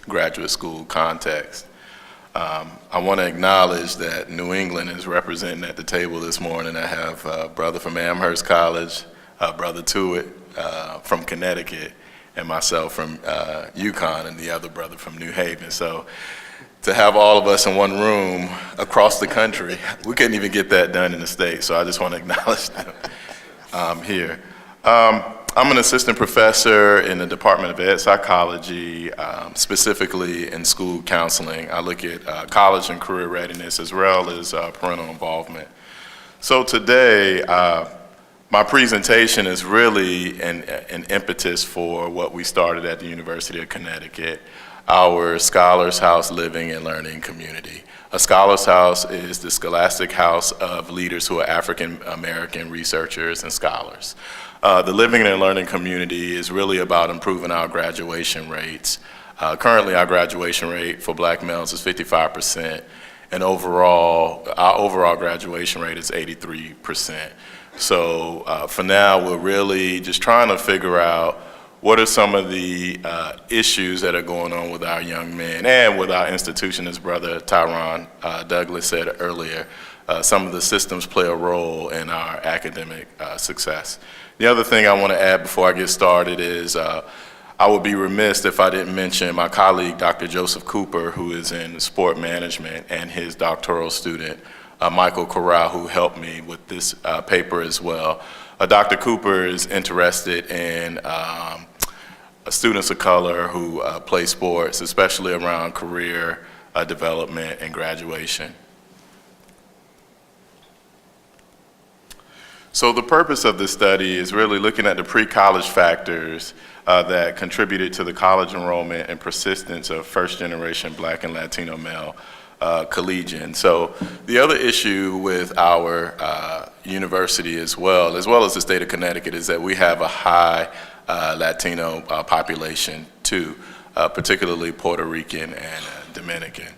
graduate school context. I want to acknowledge that New England is representing at the table this morning. I have a brother from Amherst College, Brother Tuitt from Connecticut, and myself from UConn, and the other brother from New Haven. So to have all of us in one room across the country, we couldn't even get that done in the States. So I just want to acknowledge them here. I'm an assistant professor in the Department of Ed Psychology, specifically in school counseling. I look at college and career readiness as well as parental involvement. So today, my presentation is really an impetus for what we started at the University of Connecticut, our Scholars House Living and Learning Community. A Scholars House is the scholastic house of leaders who are African American researchers and scholars. The Living and Learning Community is really about improving our graduation rates. Currently, our graduation rate for black males is 55%, and our overall graduation rate is 83%. So for now, we're really just trying to figure out what are some of the issues that are going on with our young men and with our institution, as Brother Tyron Douglas said earlier. Some of the systems play a role in our academic success. The other thing I want to add before I get started is I would be remiss if I didn't mention my colleague, Dr. Joseph Cooper, who is in sport management, and his doctoral student, Michael Corral, who helped me with this paper as well. Dr. Cooper is interested in students of color who play sports, especially around career development and graduation. So the purpose of this study is really looking at the pre-college factors that contributed to the college enrollment and persistence of first-generation Black and Latino male collegians. So the other issue with our university as well as the state of Connecticut, is that we have a high Latino population too, particularly Puerto Rican and Dominican.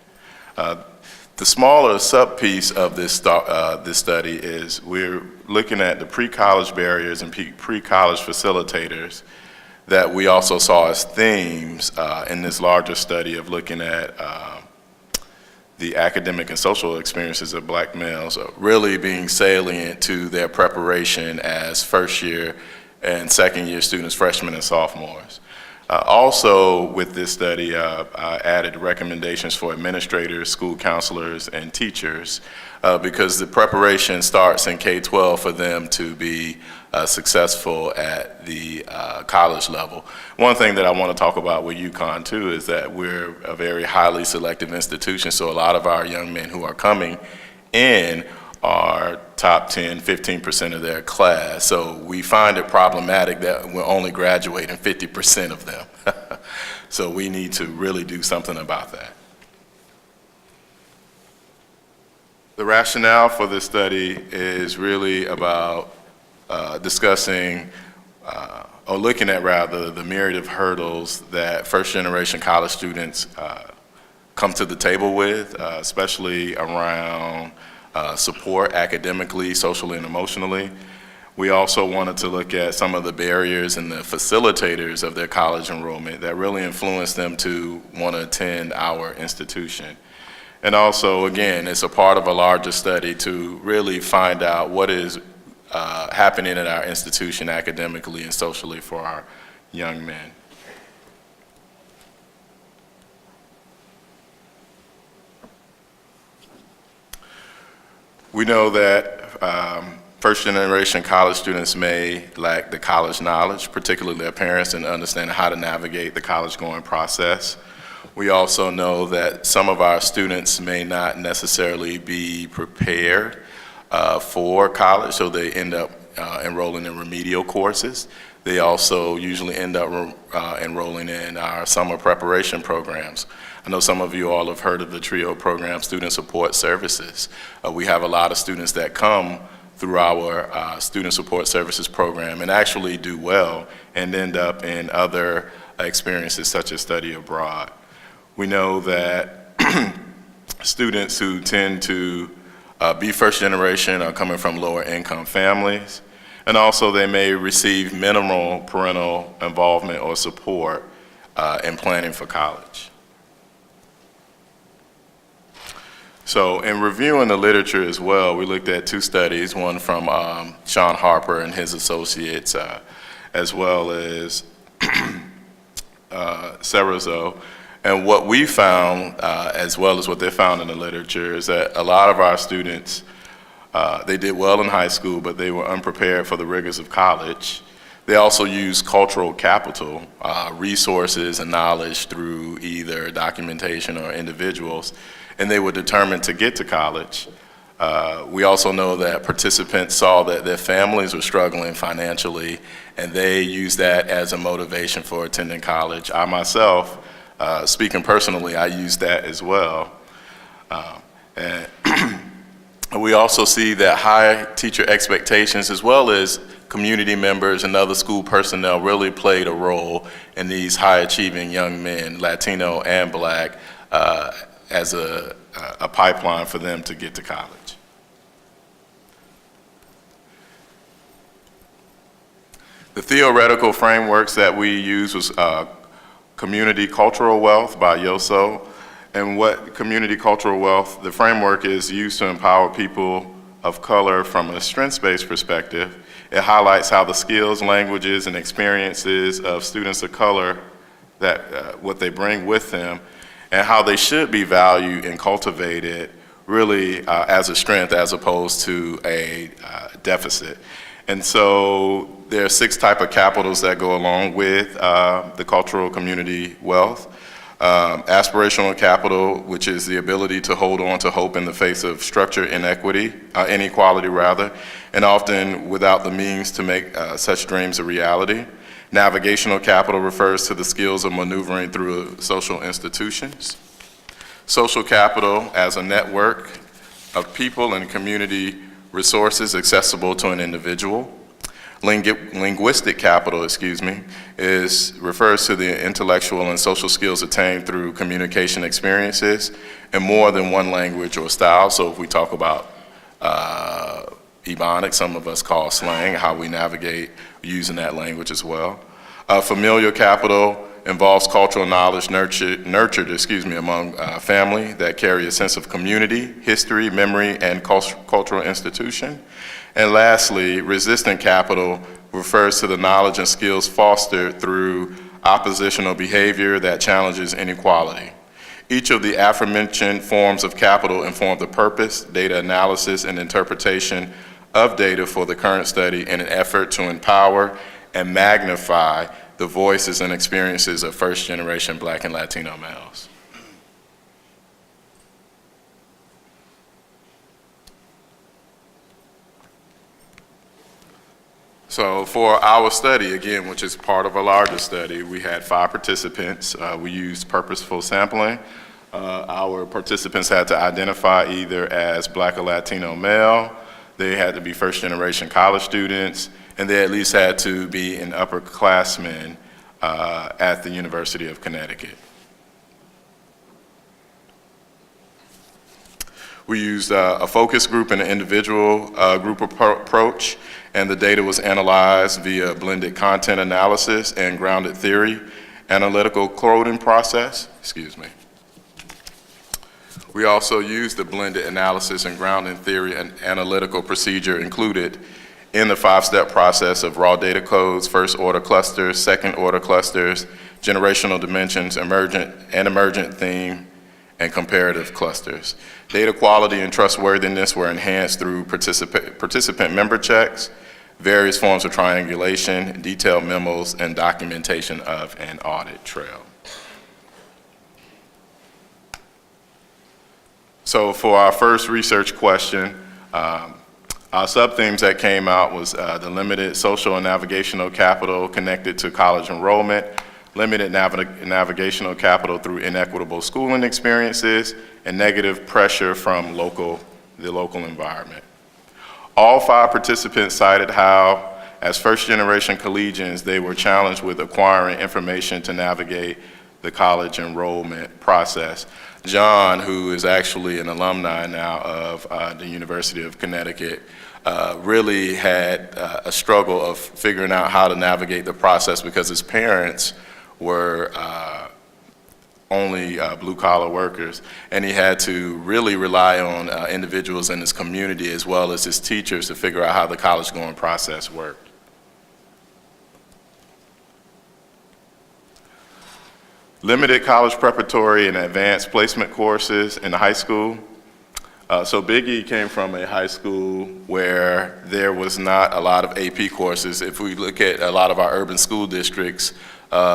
The smaller sub-piece of this study is we're looking at the pre-college barriers and pre-college facilitators that we also saw as themes in this larger study of looking at the academic and social experiences of black males really being salient to their preparation as first year and second year students, freshmen and sophomores. Also with this study, I added recommendations for administrators, school counselors, and teachers because the preparation starts in K-12 for them to be successful at the college level. One thing that I want to talk about with UConn too is that we're a very highly selective institution, so a lot of our young men who are coming in are top 10, 15% of their class. So we find it problematic that we're only graduating 50% of them. So we need to really do something about that. The rationale for this study is really about discussing, or looking at rather, the myriad of hurdles that first generation college students come to the table with, especially around support academically, socially, and emotionally. We also wanted to look at some of the barriers and the facilitators of their college enrollment that really influence them to want to attend our institution. And also, again, it's a part of a larger study to really find out what is happening at our institution academically and socially for our young men. We know that first-generation college students may lack the college knowledge, particularly their parents, and understanding how to navigate the college-going process. We also know that some of our students may not necessarily be prepared for college, so they end up enrolling in remedial courses. They also usually end up enrolling in our summer preparation programs. I know some of you all have heard of the TRIO program, Student Support Services. We have a lot of students that come through our Student Support Services program and actually do well and end up in other experiences such as study abroad. We know that students who tend to be first generation are coming from lower income families, and also they may receive minimal parental involvement or support in planning for college. So in reviewing the literature as well, we looked at two studies, one from Sean Harper and his associates, as well as Cerazo. And what we found, as well as what they found in the literature, is that a lot of our students, they did well in high school, but they were unprepared for the rigors of college. They also used cultural capital, resources and knowledge through either documentation or individuals, and they were determined to get to college. We also know that participants saw that their families were struggling financially, and they used that as a motivation for attending college. I myself, speaking personally, I used that as well. And we also see that high teacher expectations, as well as community members and other school personnel, really played a role in these high achieving young men, Latino and Black, as a pipeline for them to get to college. The theoretical frameworks that we used was Community Cultural Wealth by Yoso. And what community cultural wealth, the framework is used to empower people of color from a strengths-based perspective. It highlights how the skills, languages, and experiences of students of color, that what they bring with them, and how they should be valued and cultivated really as a strength as opposed to a deficit. And so there are 6 types of capitals that go along with the cultural community wealth. Aspirational capital, which is the ability to hold on to hope in the face of structured inequality rather, and often without the means to make such dreams a reality. Navigational capital refers to the skills of maneuvering through social institutions. Social capital as a network of people and community resources accessible to an individual. Linguistic capital, refers to the intellectual and social skills attained through communication experiences in more than one language or style. So if we talk about Ebonics, some of us call slang, how we navigate using that language as well. Familial capital involves cultural knowledge nurtured among family that carry a sense of community, history, memory, and cultural institution. And lastly, resistant capital refers to the knowledge and skills fostered through oppositional behavior that challenges inequality. Each of the aforementioned forms of capital inform the purpose, data analysis, and interpretation of data for the current study in an effort to empower and magnify the voices and experiences of first-generation Black and Latino males. So for our study, again, which is part of a larger study, we had 5 participants. We used purposeful sampling. Our participants had to identify either as Black or Latino male. They had to be first-generation college students, and they at least had to be an upperclassman at the University of Connecticut. We used a focus group and an individual group approach, and the data was analyzed via blended content analysis and grounded theory analytical coding process. We also used the blended analysis and grounding theory and analytical procedure included in the 5-step process of raw data codes, first-order clusters, second-order clusters, generational dimensions, emergent theme, and comparative clusters. Data quality and trustworthiness were enhanced through participant member checks, various forms of triangulation, detailed memos, and documentation of an audit trail. So for our first research question, our sub-themes that came out was the limited social and navigational capital connected to college enrollment, limited navigational capital through inequitable schooling experiences, and negative pressure from the local environment. All 5 participants cited how, as first-generation collegians, they were challenged with acquiring information to navigate the college enrollment process. John, who is actually an alumni now of the University of Connecticut, really had a struggle of figuring out how to navigate the process because his parents were only blue-collar workers, and he had to really rely on individuals in his community as well as his teachers to figure out how the college-going process worked. Limited college preparatory and advanced placement courses in high school. So Biggie came from a high school where there was not a lot of AP courses. If we look at a lot of our urban school districts,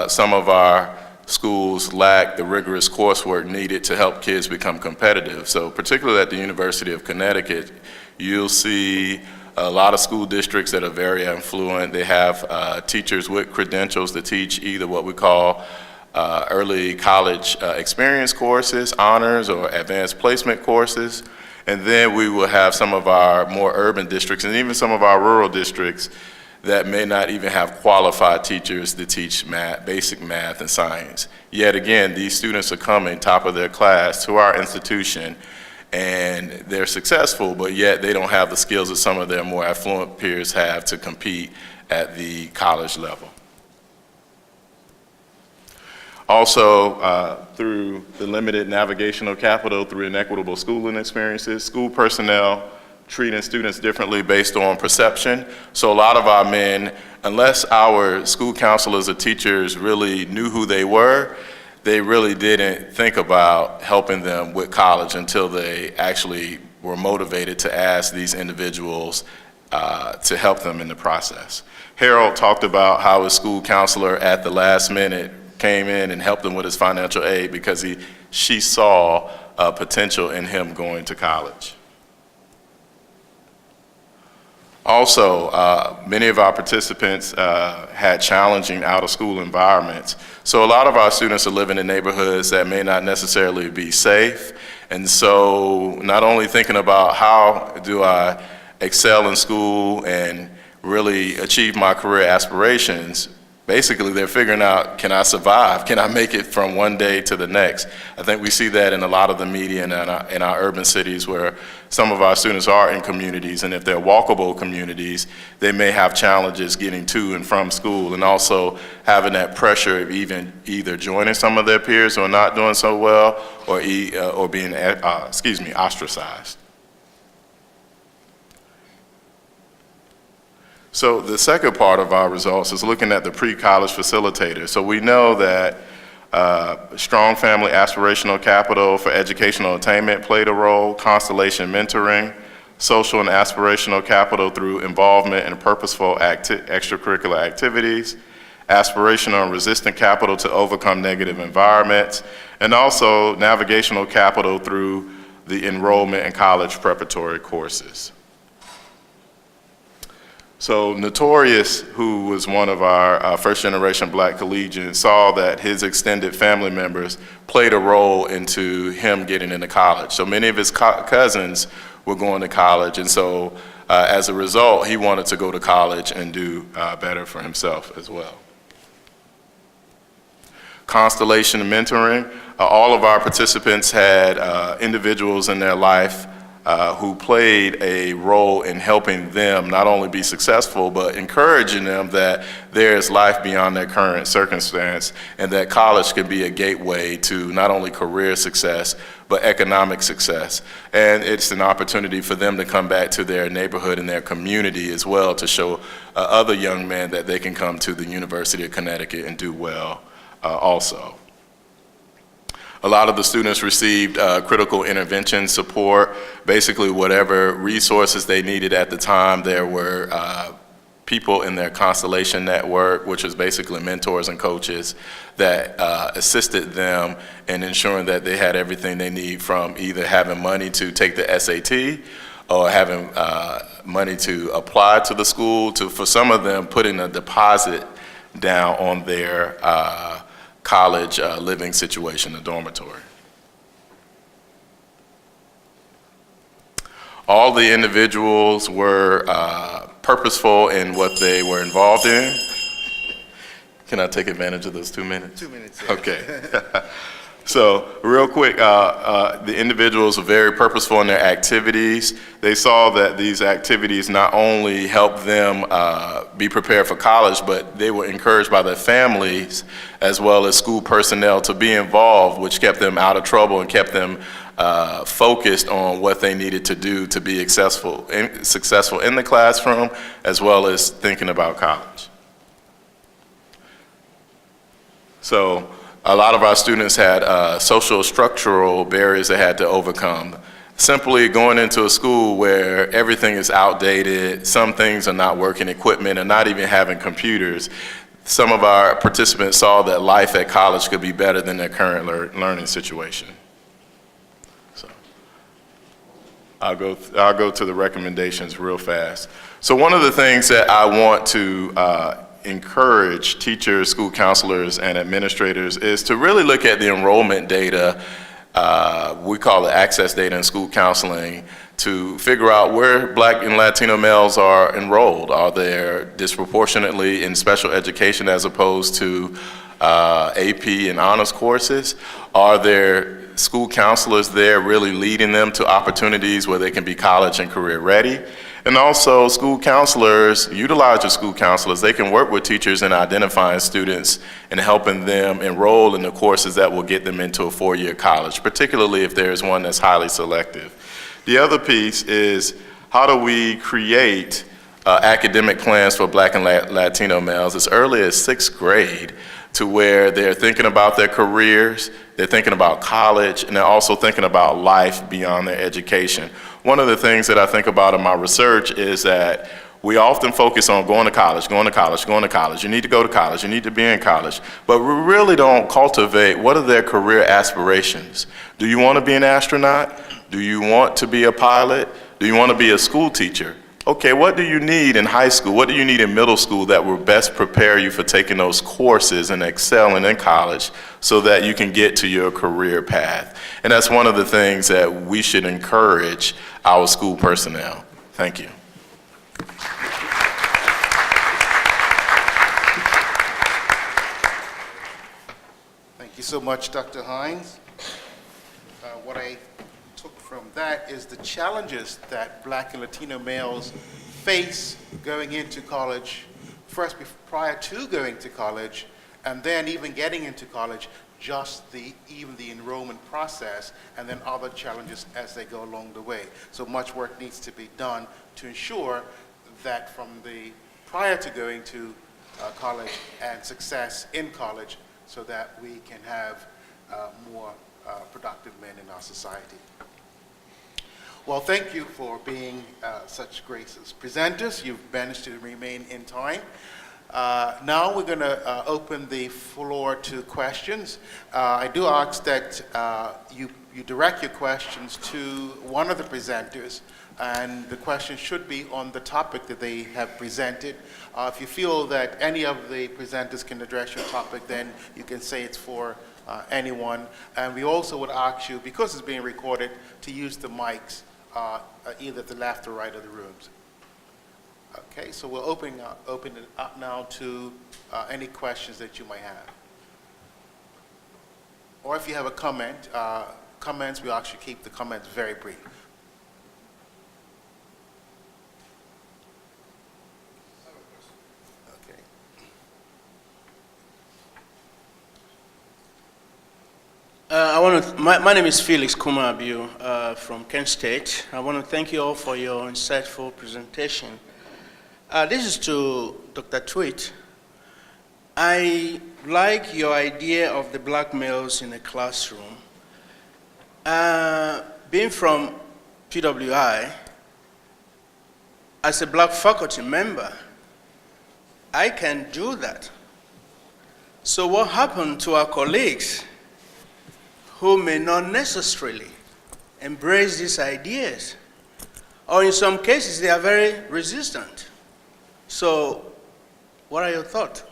some of our schools lack the rigorous coursework needed to help kids become competitive. So particularly at the University of Connecticut, you'll see a lot of school districts that are very affluent. They have teachers with credentials to teach either what we call early college experience courses, honors, or advanced placement courses. And then we will have some of our more urban districts and even some of our rural districts that may not even have qualified teachers to teach math, basic math and science. Yet again, these students are coming top of their class to our institution and they're successful, but yet they don't have the skills that some of their more affluent peers have to compete at the college level. Also, through the limited navigational capital through inequitable schooling experiences, school personnel treating students differently based on perception. So a lot of our men, unless our school counselors or teachers really knew who they were, they really didn't think about helping them with college until they actually were motivated to ask these individuals to help them in the process. Harold talked about how his school counselor at the last minute came in and helped him with his financial aid because she saw potential in him going to college. Also, many of our participants had challenging out-of-school environments. So a lot of our students are living in neighborhoods that may not necessarily be safe. And so not only thinking about how do I excel in school and really achieve my career aspirations, basically they're figuring out, can I survive? Can I make it from one day to the next? I think we see that in a lot of the media in our urban cities where some of our students are in communities, and if they're walkable communities, they may have challenges getting to and from school, and also having that pressure of either joining some of their peers who are not doing so well, or being ostracized. So the second part of our results is looking at the pre-college facilitators. So we know that strong family aspirational capital for educational attainment played a role, constellation mentoring, social and aspirational capital through involvement in purposeful extracurricular activities, aspirational and resistant capital to overcome negative environments, and also navigational capital through the enrollment in college preparatory courses. So Notorious, who was one of our first-generation Black collegians, saw that his extended family members played a role into him getting into college. So many of his cousins were going to college, and so as a result, he wanted to go to college and do better for himself as well. Constellation mentoring, all of our participants had individuals in their life who played a role in helping them not only be successful, but encouraging them that there is life beyond their current circumstance and that college can be a gateway to not only career success, but economic success. And it's an opportunity for them to come back to their neighborhood and their community as well to show other young men that they can come to the University of Connecticut and do well also. A lot of the students received critical intervention support, basically whatever resources they needed at the time. There were people in their Constellation network, which was basically mentors and coaches that assisted them in ensuring that they had everything they need, from either having money to take the SAT or having money to apply to the school, to, for some of them, putting a deposit down on their college living situation, a dormitory. All the individuals were purposeful in what they were involved in. Can I take advantage of those 2 minutes? 2 minutes. Yeah. Okay. So real quick, the individuals were very purposeful in their activities. They saw that these activities not only helped them be prepared for college, but they were encouraged by their families as well as school personnel to be involved, which kept them out of trouble and kept them focused on what they needed to do to be successful in the classroom, as well as thinking about college. So a lot of our students had social structural barriers they had to overcome. Simply going into a school where everything is outdated, some things are not working, equipment, and not even having computers. Some of our participants saw that life at college could be better than their current learning situation. So I'll go to the recommendations real fast. So one of the things that I want to encourage teachers, school counselors, and administrators is to really look at the enrollment data. We call it access data in school counseling, to figure out where Black and Latino males are enrolled. Are they disproportionately in special education as opposed to AP and honors courses? Are there school counselors there really leading them to opportunities where they can be college and career ready? And also, school counselors, utilize your school counselors. They can work with teachers in identifying students and helping them enroll in the courses that will get them into a 4-year college, particularly if there is one that's highly selective. The other piece is, how do we create academic plans for Black and Latino males as early as 6th grade, to where they're thinking about their careers, they're thinking about college, and they're also thinking about life beyond their education. One of the things that I think about in my research is that we often focus on going to college, going to college, going to college. You need to go to college, you need to be in college. But we really don't cultivate what are their career aspirations. Do you want to be an astronaut? Do you want to be a pilot? Do you want to be a school teacher? Okay, what do you need in high school? What do you need in middle school that will best prepare you for taking those courses and excelling in college so that you can get to your career path? And that's one of the things that we should encourage our school personnel. Thank you. Thank you so much, Dr. Hines. What I took from that is the challenges that Black and Latino males face going into college, first prior to going to college, and then even getting into college, just even the enrollment process, and then other challenges as they go along the way. So much work needs to be done to ensure that from the prior to going to college and success in college, so that we can have more productive men in our society. Well, thank you for being such great presenters. You've managed to remain in time. Now we're going to open the floor to questions. I do ask that you direct your questions to one of the presenters, and the question should be on the topic that they have presented. If you feel that any of the presenters can address your topic, then you can say it's for anyone. And we also would ask you, because it's being recorded, to use the mics either to the left or right of the rooms. Okay, so we'll open it up now to any questions that you might have. Or if you have a comment, comments, we'll actually keep the comments very brief. Okay. My name is Felix Kumabiu from Kent State. I want to thank you all for your insightful presentation. This is to Dr. Tweet. I like your idea of the Black males in the classroom Being from PWI, as a black faculty member, I can do that. So what happened to our colleagues who may not necessarily embrace these ideas? Or in some cases, they are very resistant. So what are your thoughts?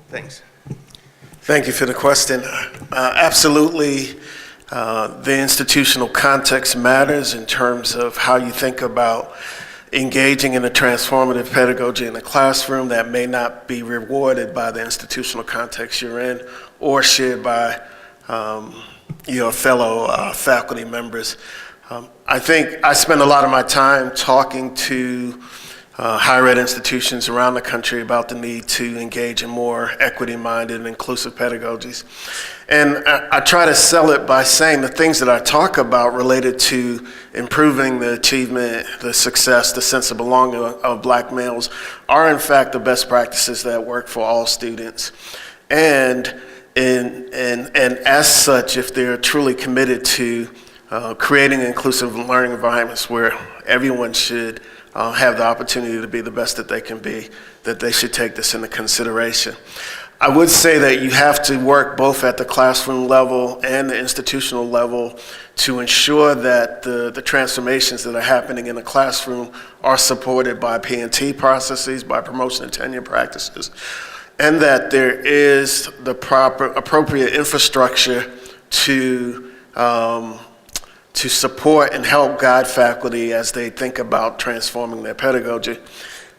Thanks. Thank you for the question. Absolutely, the institutional context matters in terms of how you think about engaging in a transformative pedagogy in the classroom that may not be rewarded by the institutional context you're in or shared by your fellow faculty members. I think I spend a lot of my time talking to higher ed institutions around the country about the need to engage in more equity-minded and inclusive pedagogies. And I try to sell it by saying the things that I talk about related to improving the achievement, the success, the sense of belonging of black males are in fact the best practices that work for all students. And as such, if they're truly committed to creating inclusive learning environments where everyone should have the opportunity to be the best that they can be, that they should take this into consideration. I would say that you have to work both at the classroom level and the institutional level to ensure that the transformations that are happening in the classroom are supported by P&T processes, by promotion and tenure practices, and that there is the proper, appropriate infrastructure to support and help guide faculty as they think about transforming their pedagogy.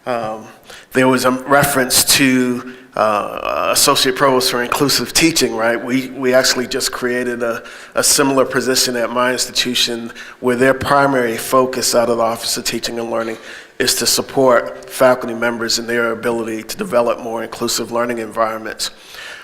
There was a reference to Associate Provost for Inclusive Teaching, right? We actually just created a similar position at my institution where their primary focus out of the Office of Teaching and Learning is to support faculty members in their ability to develop more inclusive learning environments.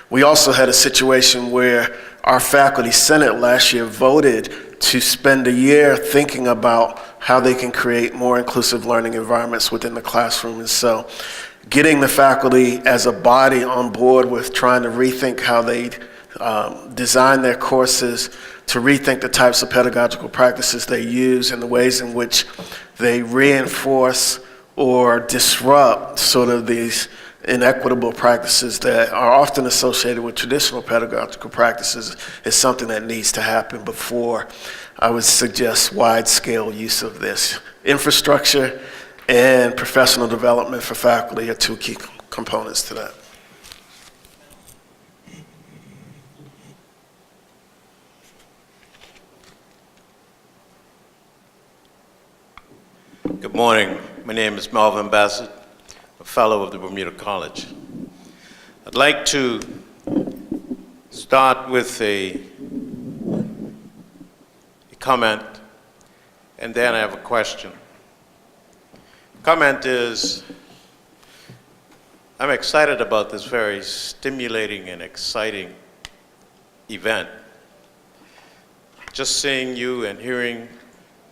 We also had a situation where our Faculty Senate last year voted to spend a year thinking about how they can create more inclusive learning environments within the classroom. And so getting the faculty as a body on board with trying to rethink how they design their courses, to rethink the types of pedagogical practices they use and the ways in which they reinforce or disrupt sort of these inequitable practices that are often associated with traditional pedagogical practices is something that needs to happen before I would suggest wide-scale use of this. Infrastructure and professional development for faculty are two key components to that. Good morning. My name is Melvin Bassett, a fellow of the Bermuda College. I'd like to start with a comment, and then I have a question. Comment is, I'm excited about this very stimulating and exciting event. Just seeing you and hearing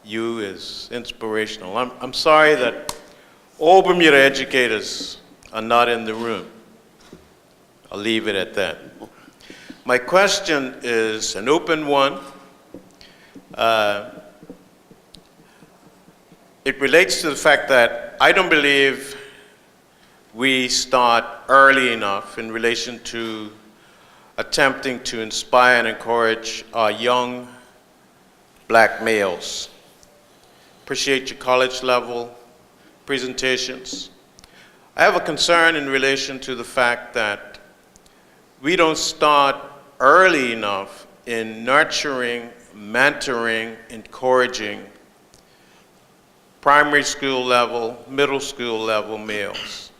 you is inspirational. I'm sorry that all Bermuda educators are not in the room. I'll leave it at that. My question is an open one. It relates to the fact that I don't believe we start early enough in relation to attempting to inspire and encourage our young black males. Appreciate your college level presentations. I have a concern in relation to the fact that we don't start early enough in nurturing, mentoring, encouraging primary school level, middle school level males.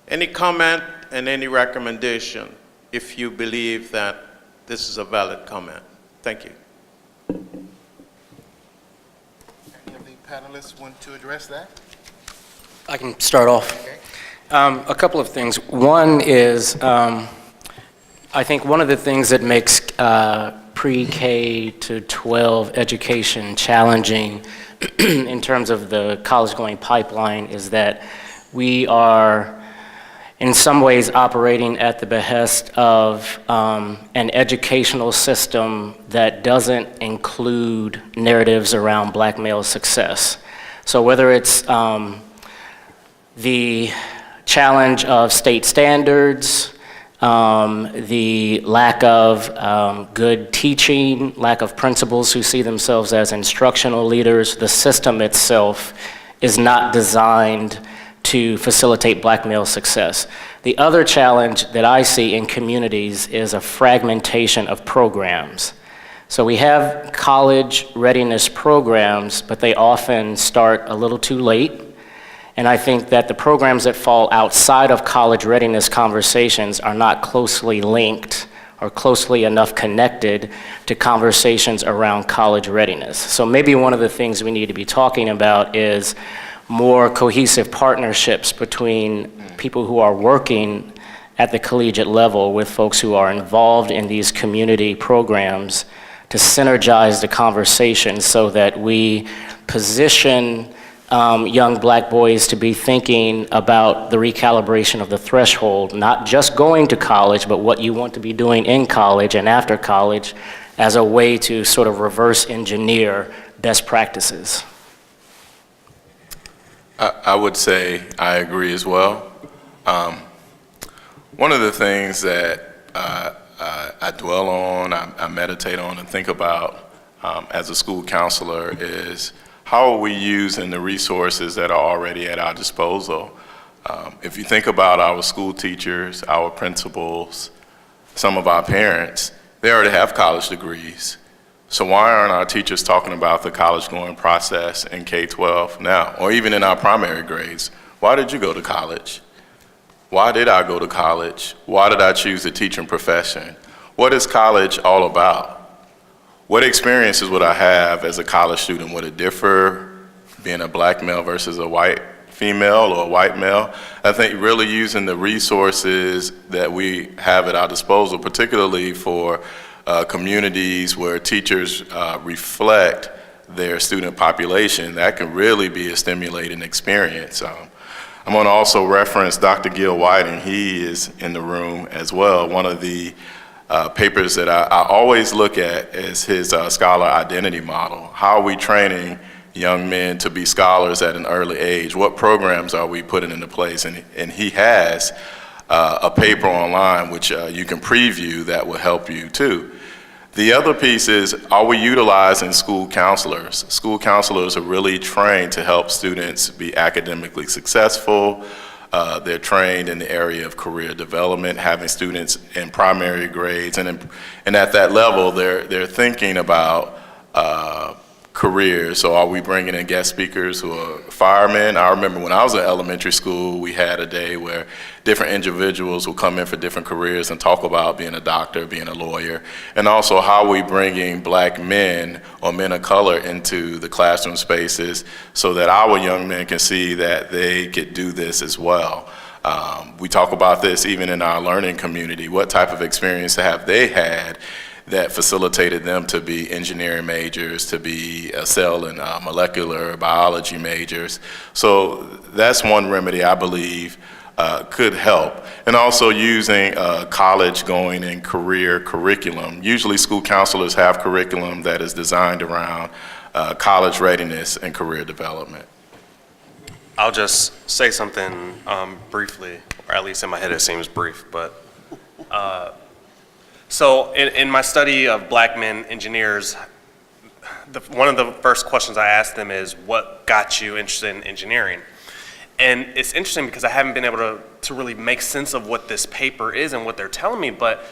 Any comment and any recommendation if you believe that this is a valid comment? Thank you. Any of the panelists want to address that? I can start off. Okay. A couple of things. One is, I think one of the things that makes pre-K to 12 education challenging in terms of the college-going pipeline is that we are in some ways operating at the behest of an educational system that doesn't include narratives around black male success. So whether it's the challenge of state standards, the lack of good teaching, lack of principals who see themselves as instructional leaders, the system itself is not designed to facilitate black male success. The other challenge that I see in communities is a fragmentation of programs. So we have college readiness programs, but they often start a little too late. And I think that the programs that fall outside of college readiness conversations are not closely linked or closely enough connected to conversations around college readiness. So maybe one of the things we need to be talking about is more cohesive partnerships between people who are working at the collegiate level with folks who are involved in these community programs to synergize the conversation so that we position young black boys to be thinking about the recalibration of the threshold, not just going to college, but what you want to be doing in college and after college as a way to sort of reverse engineer best practices. I would say I agree as well. One of the things that I dwell on, I meditate on and think about as a school counselor is how are we using the resources that are already at our disposal? If you think about our school teachers, our principals, some of our parents, they already have college degrees. So why aren't our teachers talking about the college going process in K-12 now, or even in our primary grades? Why did you go to college? Why did I go to college? Why did I choose the teaching profession? What is college all about? What experiences would I have as a college student? Would it differ being a black male versus a white female or a white male? I think really using the resources that we have at our disposal, particularly for communities where teachers reflect their student population, that can really be a stimulating experience. I'm going to also reference Dr. Gil Whiting. He is in the room as well. One of the papers that I always look at is his scholar identity model. How are we training young men to be scholars at an early age? What programs are we putting into place? And he has a paper online which you can preview that will help you too. The other piece is, are we utilizing school counselors? School counselors are really trained to help students be academically successful. They're trained in the area of career development, having students in primary grades, and at that level, they're thinking about careers. So are we bringing in guest speakers who are firemen? I remember when I was in elementary school, we had a day where different individuals would come in for different careers and talk about being a doctor, being a lawyer, and also how we bringing black men or men of color into the classroom spaces so that our young men can see that they could do this as well. We talk about this even in our learning community. What type of experience have they had that facilitated them to be engineering majors, to be cell and molecular biology majors? So that's one remedy I believe could help. And also using college going and career curriculum. Usually school counselors have curriculum that is designed around college readiness and career development. I'll just say something briefly, or at least in my head it seems brief, but so in my study of black men engineers, one of the first questions I asked them is, what got you interested in engineering? And it's interesting because I haven't been able to really make sense of what this paper is and what they're telling me, but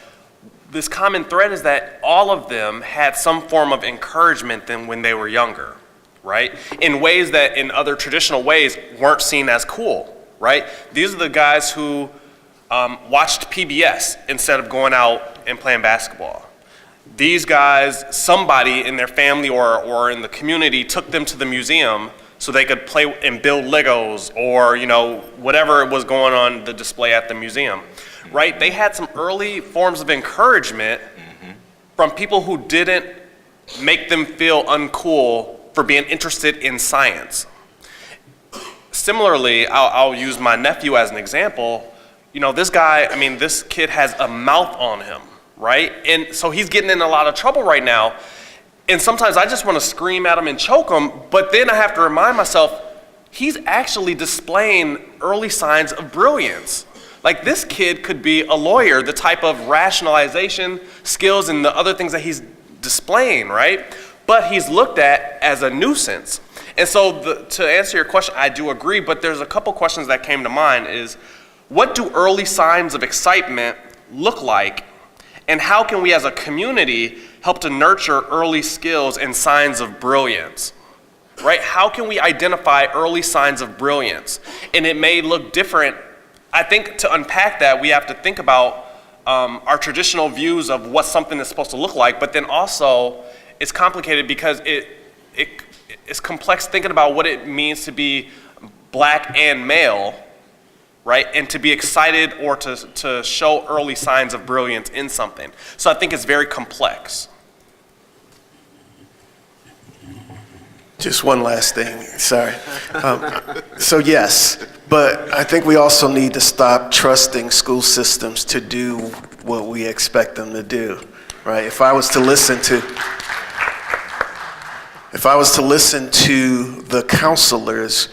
this common thread is that all of them had some form of encouragement than when they were younger, right? In ways that in other traditional ways weren't seen as cool, right? These are the guys who watched PBS instead of going out and playing basketball. These guys, somebody in their family or in the community took them to the museum so they could play and build Legos or, you know, whatever was going on the display at the museum, right? They had some early forms of encouragement from people who didn't make them feel uncool for being interested in science. Similarly, I'll use my nephew as an example. this guy, this kid has a mouth on him, right? And so he's getting in a lot of trouble right now. And sometimes I just want to scream at him and choke him, but then I have to remind myself, he's actually displaying early signs of brilliance. Like, this kid could be a lawyer, the type of rationalization skills and the other things that he's displaying, right? But he's looked at as a nuisance. And so to answer your question, I do agree, but there's a couple questions that came to mind is, what do early signs of excitement look like? And how can we as a community help to nurture early skills and signs of brilliance? Right? How can we identify early signs of brilliance? And it may look different. I think to unpack that, we have to think about our traditional views of what something is supposed to look like, but then also it's complicated because it's complex thinking about what it means to be black and male, right? And to be excited or to show early signs of brilliance in something. So I think it's very complex. Just one last thing, sorry. So yes, but I think we also need to stop trusting school systems to do what we expect them to do, right? If I was to listen to the counselors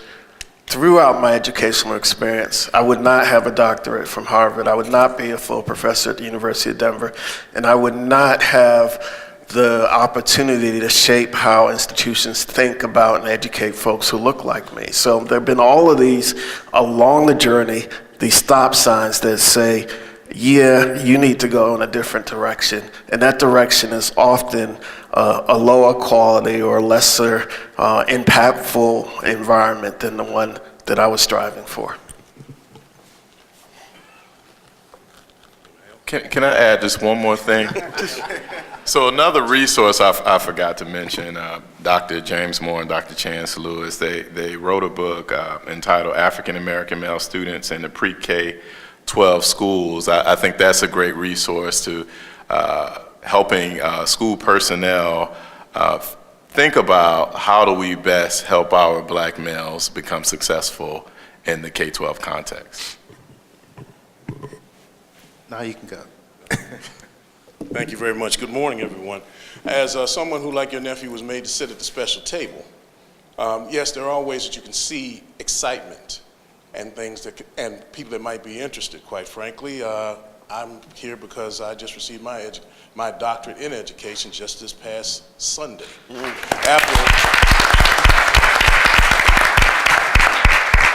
throughout my educational experience, I would not have a doctorate from Harvard. I would not be a full professor at the University of Denver, and I would not have the opportunity to shape how institutions think about and educate folks who look like me. So there have been all of these along the journey, these stop signs that say, yeah, you need to go in a different direction. And that direction is often a lower quality or lesser impactful environment than the one that I was striving for. Can I add just one more thing? So another resource I forgot to mention, Dr. James Moore and Dr. Chance Lewis, they wrote a book entitled African American Male Students in the Pre-K-12 Schools. I think that's a great resource to helping school personnel think about how do we best help our black males become successful in the K-12 context. Now you can go. Thank you very much. Good morning, everyone. As someone who, like your nephew, was made to sit at the special table, yes, there are ways that you can see excitement and things and people that might be interested, quite frankly. I'm here because I just received my doctorate in education just this past Sunday.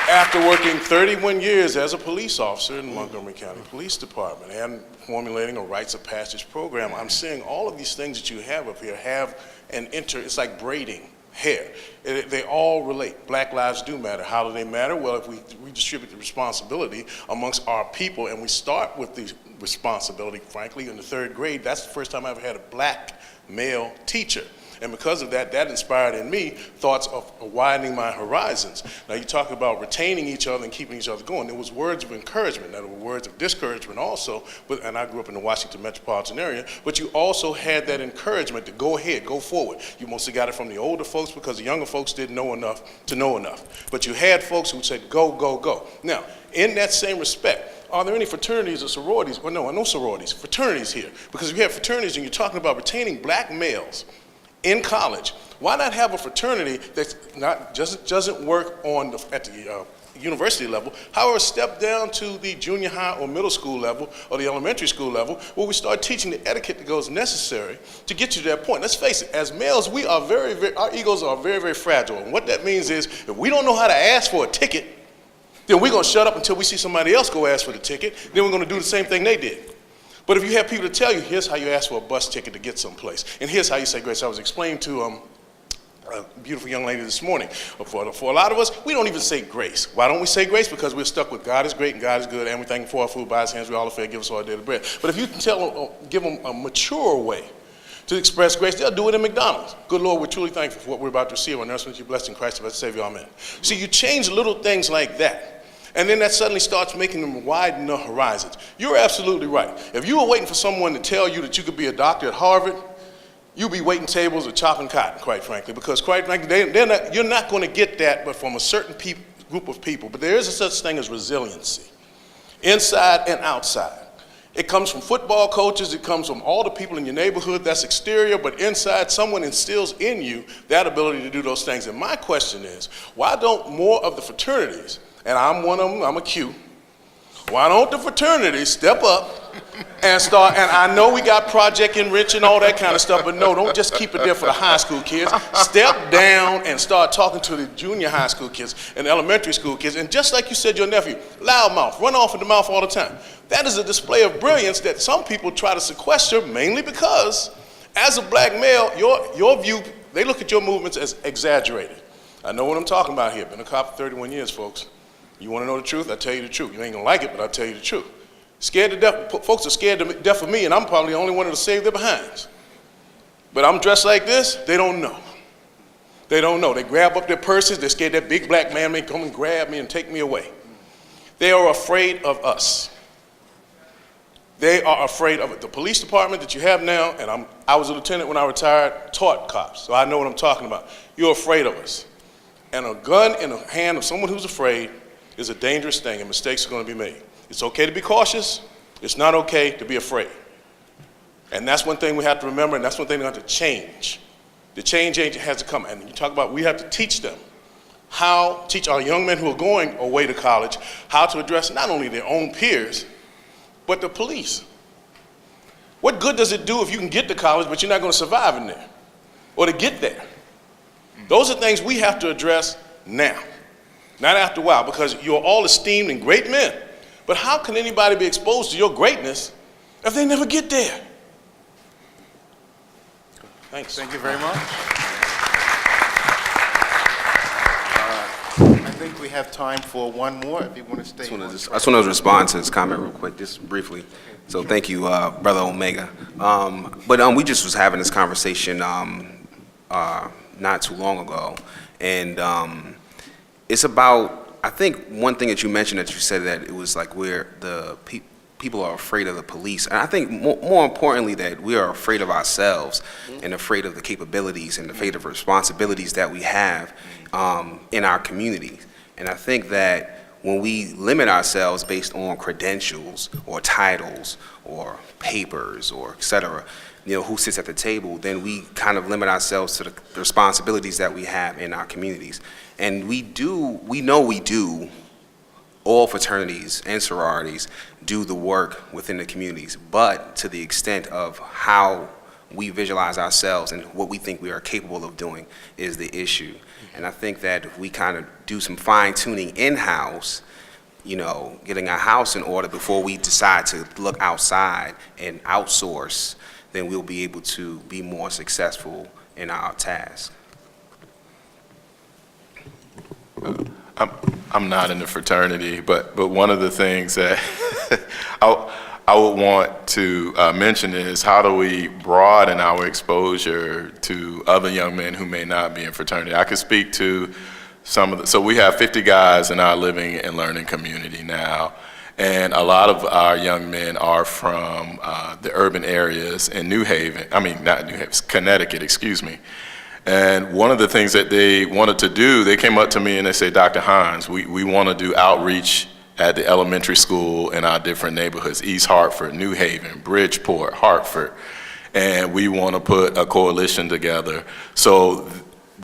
After working 31 years as a police officer in the Montgomery County Police Department and formulating a rites of passage program, I'm seeing all of these things that you have up here have it's like braiding hair. They all relate. Black lives do matter. How do they matter? Well, if we redistribute the responsibility amongst our people and we start with the responsibility, frankly, in the 3rd grade, that's the first time I ever had a black male teacher. And because of that, that inspired in me thoughts of widening my horizons. Now you talk about retaining each other and keeping each other going. There was words of encouragement, there were words of discouragement also, and I grew up in the Washington metropolitan area, but you also had that encouragement to go ahead, go forward. You mostly got it from the older folks because the younger folks didn't know enough to know enough. But you had folks who said, go, go, go. Now, in that same respect, are there any fraternities or sororities? Well, no sororities, fraternities here. Because if you have fraternities and you're talking about retaining black males in college, why not have a fraternity that doesn't work at the university level, however step down to the junior high or middle school level or the elementary school level where we start teaching the etiquette that goes necessary to get you to that point. Let's face it, as males, we are our egos are very, very fragile. And what that means is if we don't know how to ask for a ticket, then we're going to shut up until we see somebody else go ask for the ticket, then we're going to do the same thing they did. But if you have people to tell you, here's how you ask for a bus ticket to get someplace, and here's how you say grace. I was explaining to a beautiful young lady this morning. For a lot of us, we don't even say grace. Why don't we say grace? Because we're stuck with God is great and God is good, and we thank Him for our food, by His hands we all are fed, give us our daily bread. But if you can give them a mature way to express grace, they'll do it in McDonald's. Good Lord, we're truly thankful for what we're about to receive. Our nourishment, you blessed in Christ, our Savior, amen. See, you change little things like that, and then that suddenly starts making them widen the horizons. You're absolutely right. If you were waiting for someone to tell you that you could be a doctor at Harvard, you'd be waiting tables or chopping cotton, quite frankly, because quite frankly, you're not going to get that but from a certain group of people. But there is a such thing as resiliency. inside and outside. It comes from football coaches, it comes from all the people in your neighborhood. That's exterior, but inside, someone instills in you that ability to do those things. And my question is, why don't more of the fraternities, and I'm one of them, I'm a Q, why don't the fraternities step up and start, and I know we got Project Enrich and all that kind of stuff, but no, don't just keep it there for the high school kids. Step down and start talking to the junior high school kids and elementary school kids. And just like you said, your nephew, loudmouth, run off in the mouth all the time. That is a display of brilliance that some people try to sequester, mainly because as a black male, your view, they look at your movements as exaggerated. I know what I'm talking about here. Been a cop for 31 years, folks. You want to know the truth? I tell you the truth. You ain't gonna like it, but I'll tell you the truth. Scared to death, folks are scared to death of me, and I'm probably the only one to save their behinds. But I'm dressed like this, they don't know. They don't know. They grab up their purses, they're scared that big black man may come and grab me and take me away. They are afraid of us. They are afraid of it. The police department that you have now, and I was a lieutenant when I retired, taught cops, so I know what I'm talking about. You're afraid of us. And a gun in the hand of someone who's afraid is a dangerous thing, and mistakes are going to be made. It's okay to be cautious. It's not okay to be afraid. And that's one thing we have to remember, and that's one thing we have to change. The change agent has to come. And you talk about we have to teach them teach our young men who are going away to college how to address not only their own peers, but the police. What good does it do if you can get to college, but you're not going to survive in there, or to get there? Those are things we have to address now, not after a while, because you're all esteemed and great men. But how can anybody be exposed to your greatness if they never get there? Thanks. Thank you very much. I think we have time for one more, if you want to stay. I just want to respond to his comment real quick, just briefly. So thank you, Brother Omega. But we just was having this conversation not too long ago, and it's about, I think one thing that you mentioned, that you said that it was like where the people are afraid of the police. And I think more importantly that we are afraid of ourselves and afraid of the capabilities and afraid of responsibilities that we have in our communities. And I think that when we limit ourselves based on credentials or titles or papers or et cetera, who sits at the table, then we kind of limit ourselves to the responsibilities that we have in our communities. And we do, all fraternities and sororities do the work within the communities, but to the extent of how we visualize ourselves and what we think we are capable of doing is the issue. And I think that if we kind of do some fine tuning in-house, getting our house in order before we decide to look outside and outsource, then we'll be able to be more successful in our task. I'm not in the fraternity, but one of the things that I would want to mention is how do we broaden our exposure to other young men who may not be in fraternity. I could speak to so we have 50 guys in our living and learning community now, and a lot of our young men are from the urban areas in Connecticut, excuse me. And one of the things that they wanted to do, they came up to me and they said, Dr. Hines, we want to do outreach at the elementary school in our different neighborhoods, East Hartford, New Haven, Bridgeport, Hartford, and we want to put a coalition together. So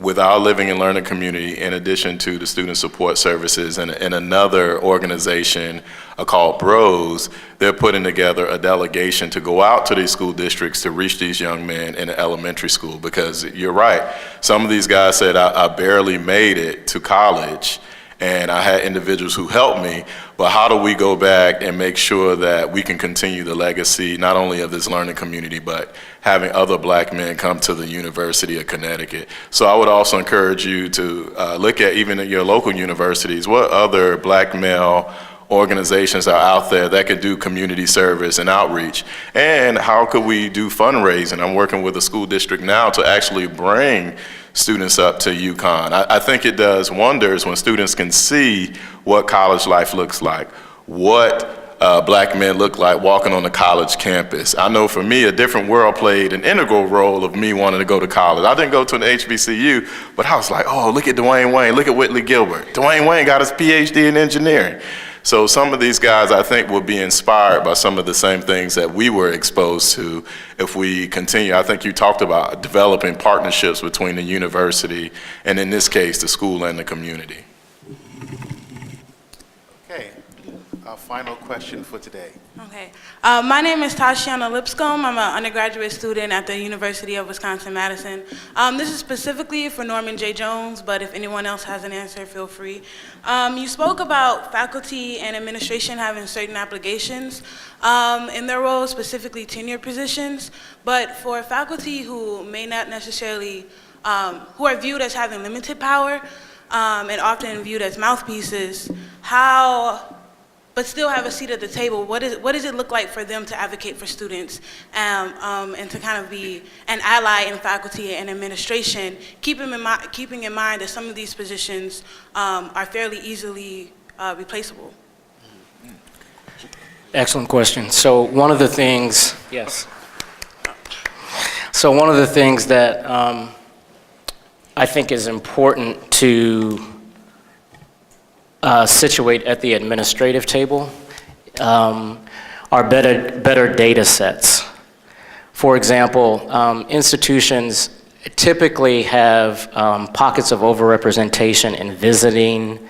with our living and learning community, in addition to the student support services and another organization called BROS, they're putting together a delegation to go out to these school districts to reach these young men in the elementary school. Because you're right, some of these guys said, I barely made it to college, and I had individuals who helped me, but how do we go back and make sure that we can continue the legacy, not only of this learning community, but having other black men come to the University of Connecticut. So I would also encourage you to look at, even at your local universities, what other black male organizations are out there that could do community service and outreach, and how could we do fundraising? I'm working with a school district now to actually bring students up to UConn. I think it does wonders when students can see what college life looks like, what black men look like walking on the college campus. I know for me, a different world played an integral role of me wanting to go to college. I didn't go to an HBCU, but I was like, oh, look at Dwayne Wayne, look at Whitley Gilbert. Dwayne Wayne got his PhD in engineering. So some of these guys, I think, will be inspired by some of the same things that we were exposed to if we continue. I think you talked about developing partnerships between the university and, in this case, the school and the community. Okay, our final question for today. Okay. My name is Tashiana Lipscomb. I'm an undergraduate student at the University of Wisconsin-Madison. This is specifically for Norman J. Jones, but if anyone else has an answer, feel free. You spoke about faculty and administration having certain obligations in their roles, specifically tenured positions, but for faculty who may not necessarily, who are viewed as having limited power and often viewed as mouthpieces, but still have a seat at the table, what does it look like for them to advocate for students and to kind of be an ally in faculty and administration, keeping in mind that some of these positions are fairly easily replaceable? Excellent question. So one of the things, yes. So one of the things that I think is important to situate at the administrative table are better data sets. For example, institutions typically have pockets of overrepresentation in visiting,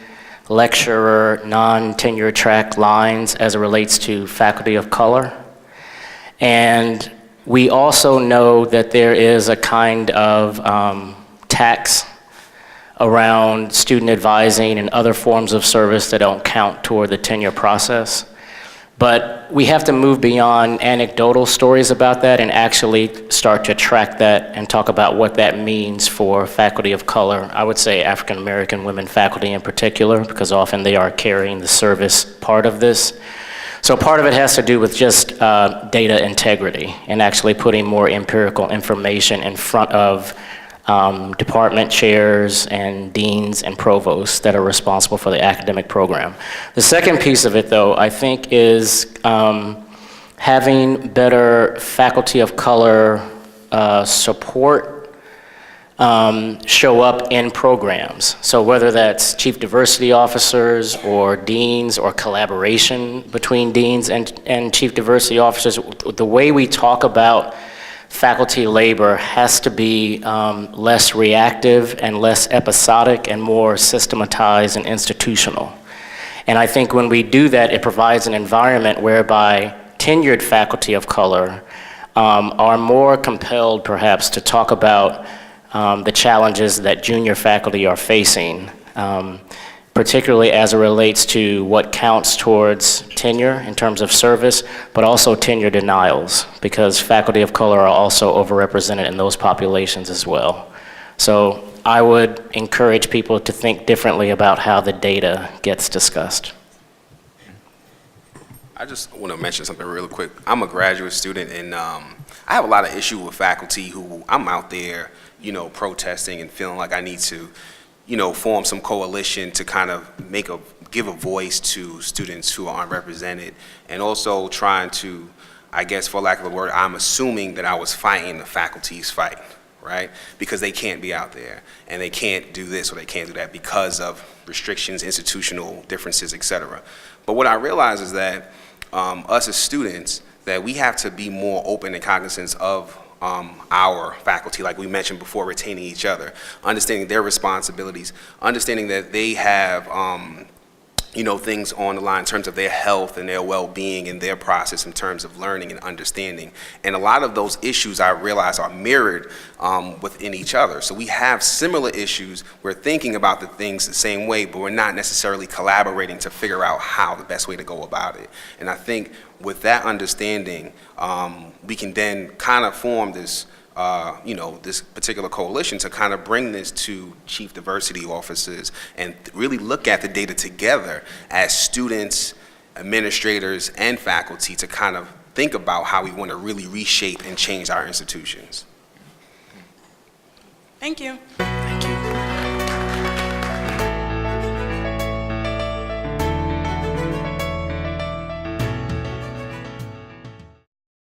lecturer, non-tenure track lines as it relates to faculty of color. And we also know that there is a kind of tax around student advising and other forms of service that don't count toward the tenure process. But we have to move beyond anecdotal stories about that and actually start to track that and talk about what that means for faculty of color. I would say African American women faculty in particular, because often they are carrying the service part of this. So part of it has to do with just data integrity and actually putting more empirical information in front of department chairs and deans and provosts that are responsible for the academic program. The second piece of it, though, I think is having better faculty of color support show up in programs. So whether that's chief diversity officers or deans or collaboration between deans and chief diversity officers, the way we talk about faculty labor has to be less reactive and less episodic and more systematized and institutional. And I think when we do that, it provides an environment whereby tenured faculty of color are more compelled perhaps to talk about the challenges that junior faculty are facing, particularly as it relates to what counts towards tenure in terms of service, but also tenure denials, because faculty of color are also overrepresented in those populations as well. So I would encourage people to think differently about how the data gets discussed. I just want to mention something real quick. I'm a graduate student, and I have a lot of issue with faculty who I'm out there, protesting and feeling like I need to form some coalition to kind of give a voice to students who are unrepresented, and also trying to, I guess for lack of a word, I'm assuming that I was fighting the faculty's fight, right? Because they can't be out there, and they can't do this or they can't do that because of restrictions, institutional differences, et cetera. But what I realize is that us as students, that we have to be more open and cognizant of our faculty, like we mentioned before, retaining each other, understanding their responsibilities, understanding that they have things on the line in terms of their health and their well-being and their process in terms of learning and understanding. And a lot of those issues I realize are mirrored within each other. So we have similar issues. We're thinking about the things the same way, but we're not necessarily collaborating to figure out how the best way to go about it. And I think with that understanding, we can then kind of form this this particular coalition to kind of bring this to chief diversity officers and really look at the data together as students, administrators, and faculty to kind of think about how we want to really reshape and change our institutions. Thank you.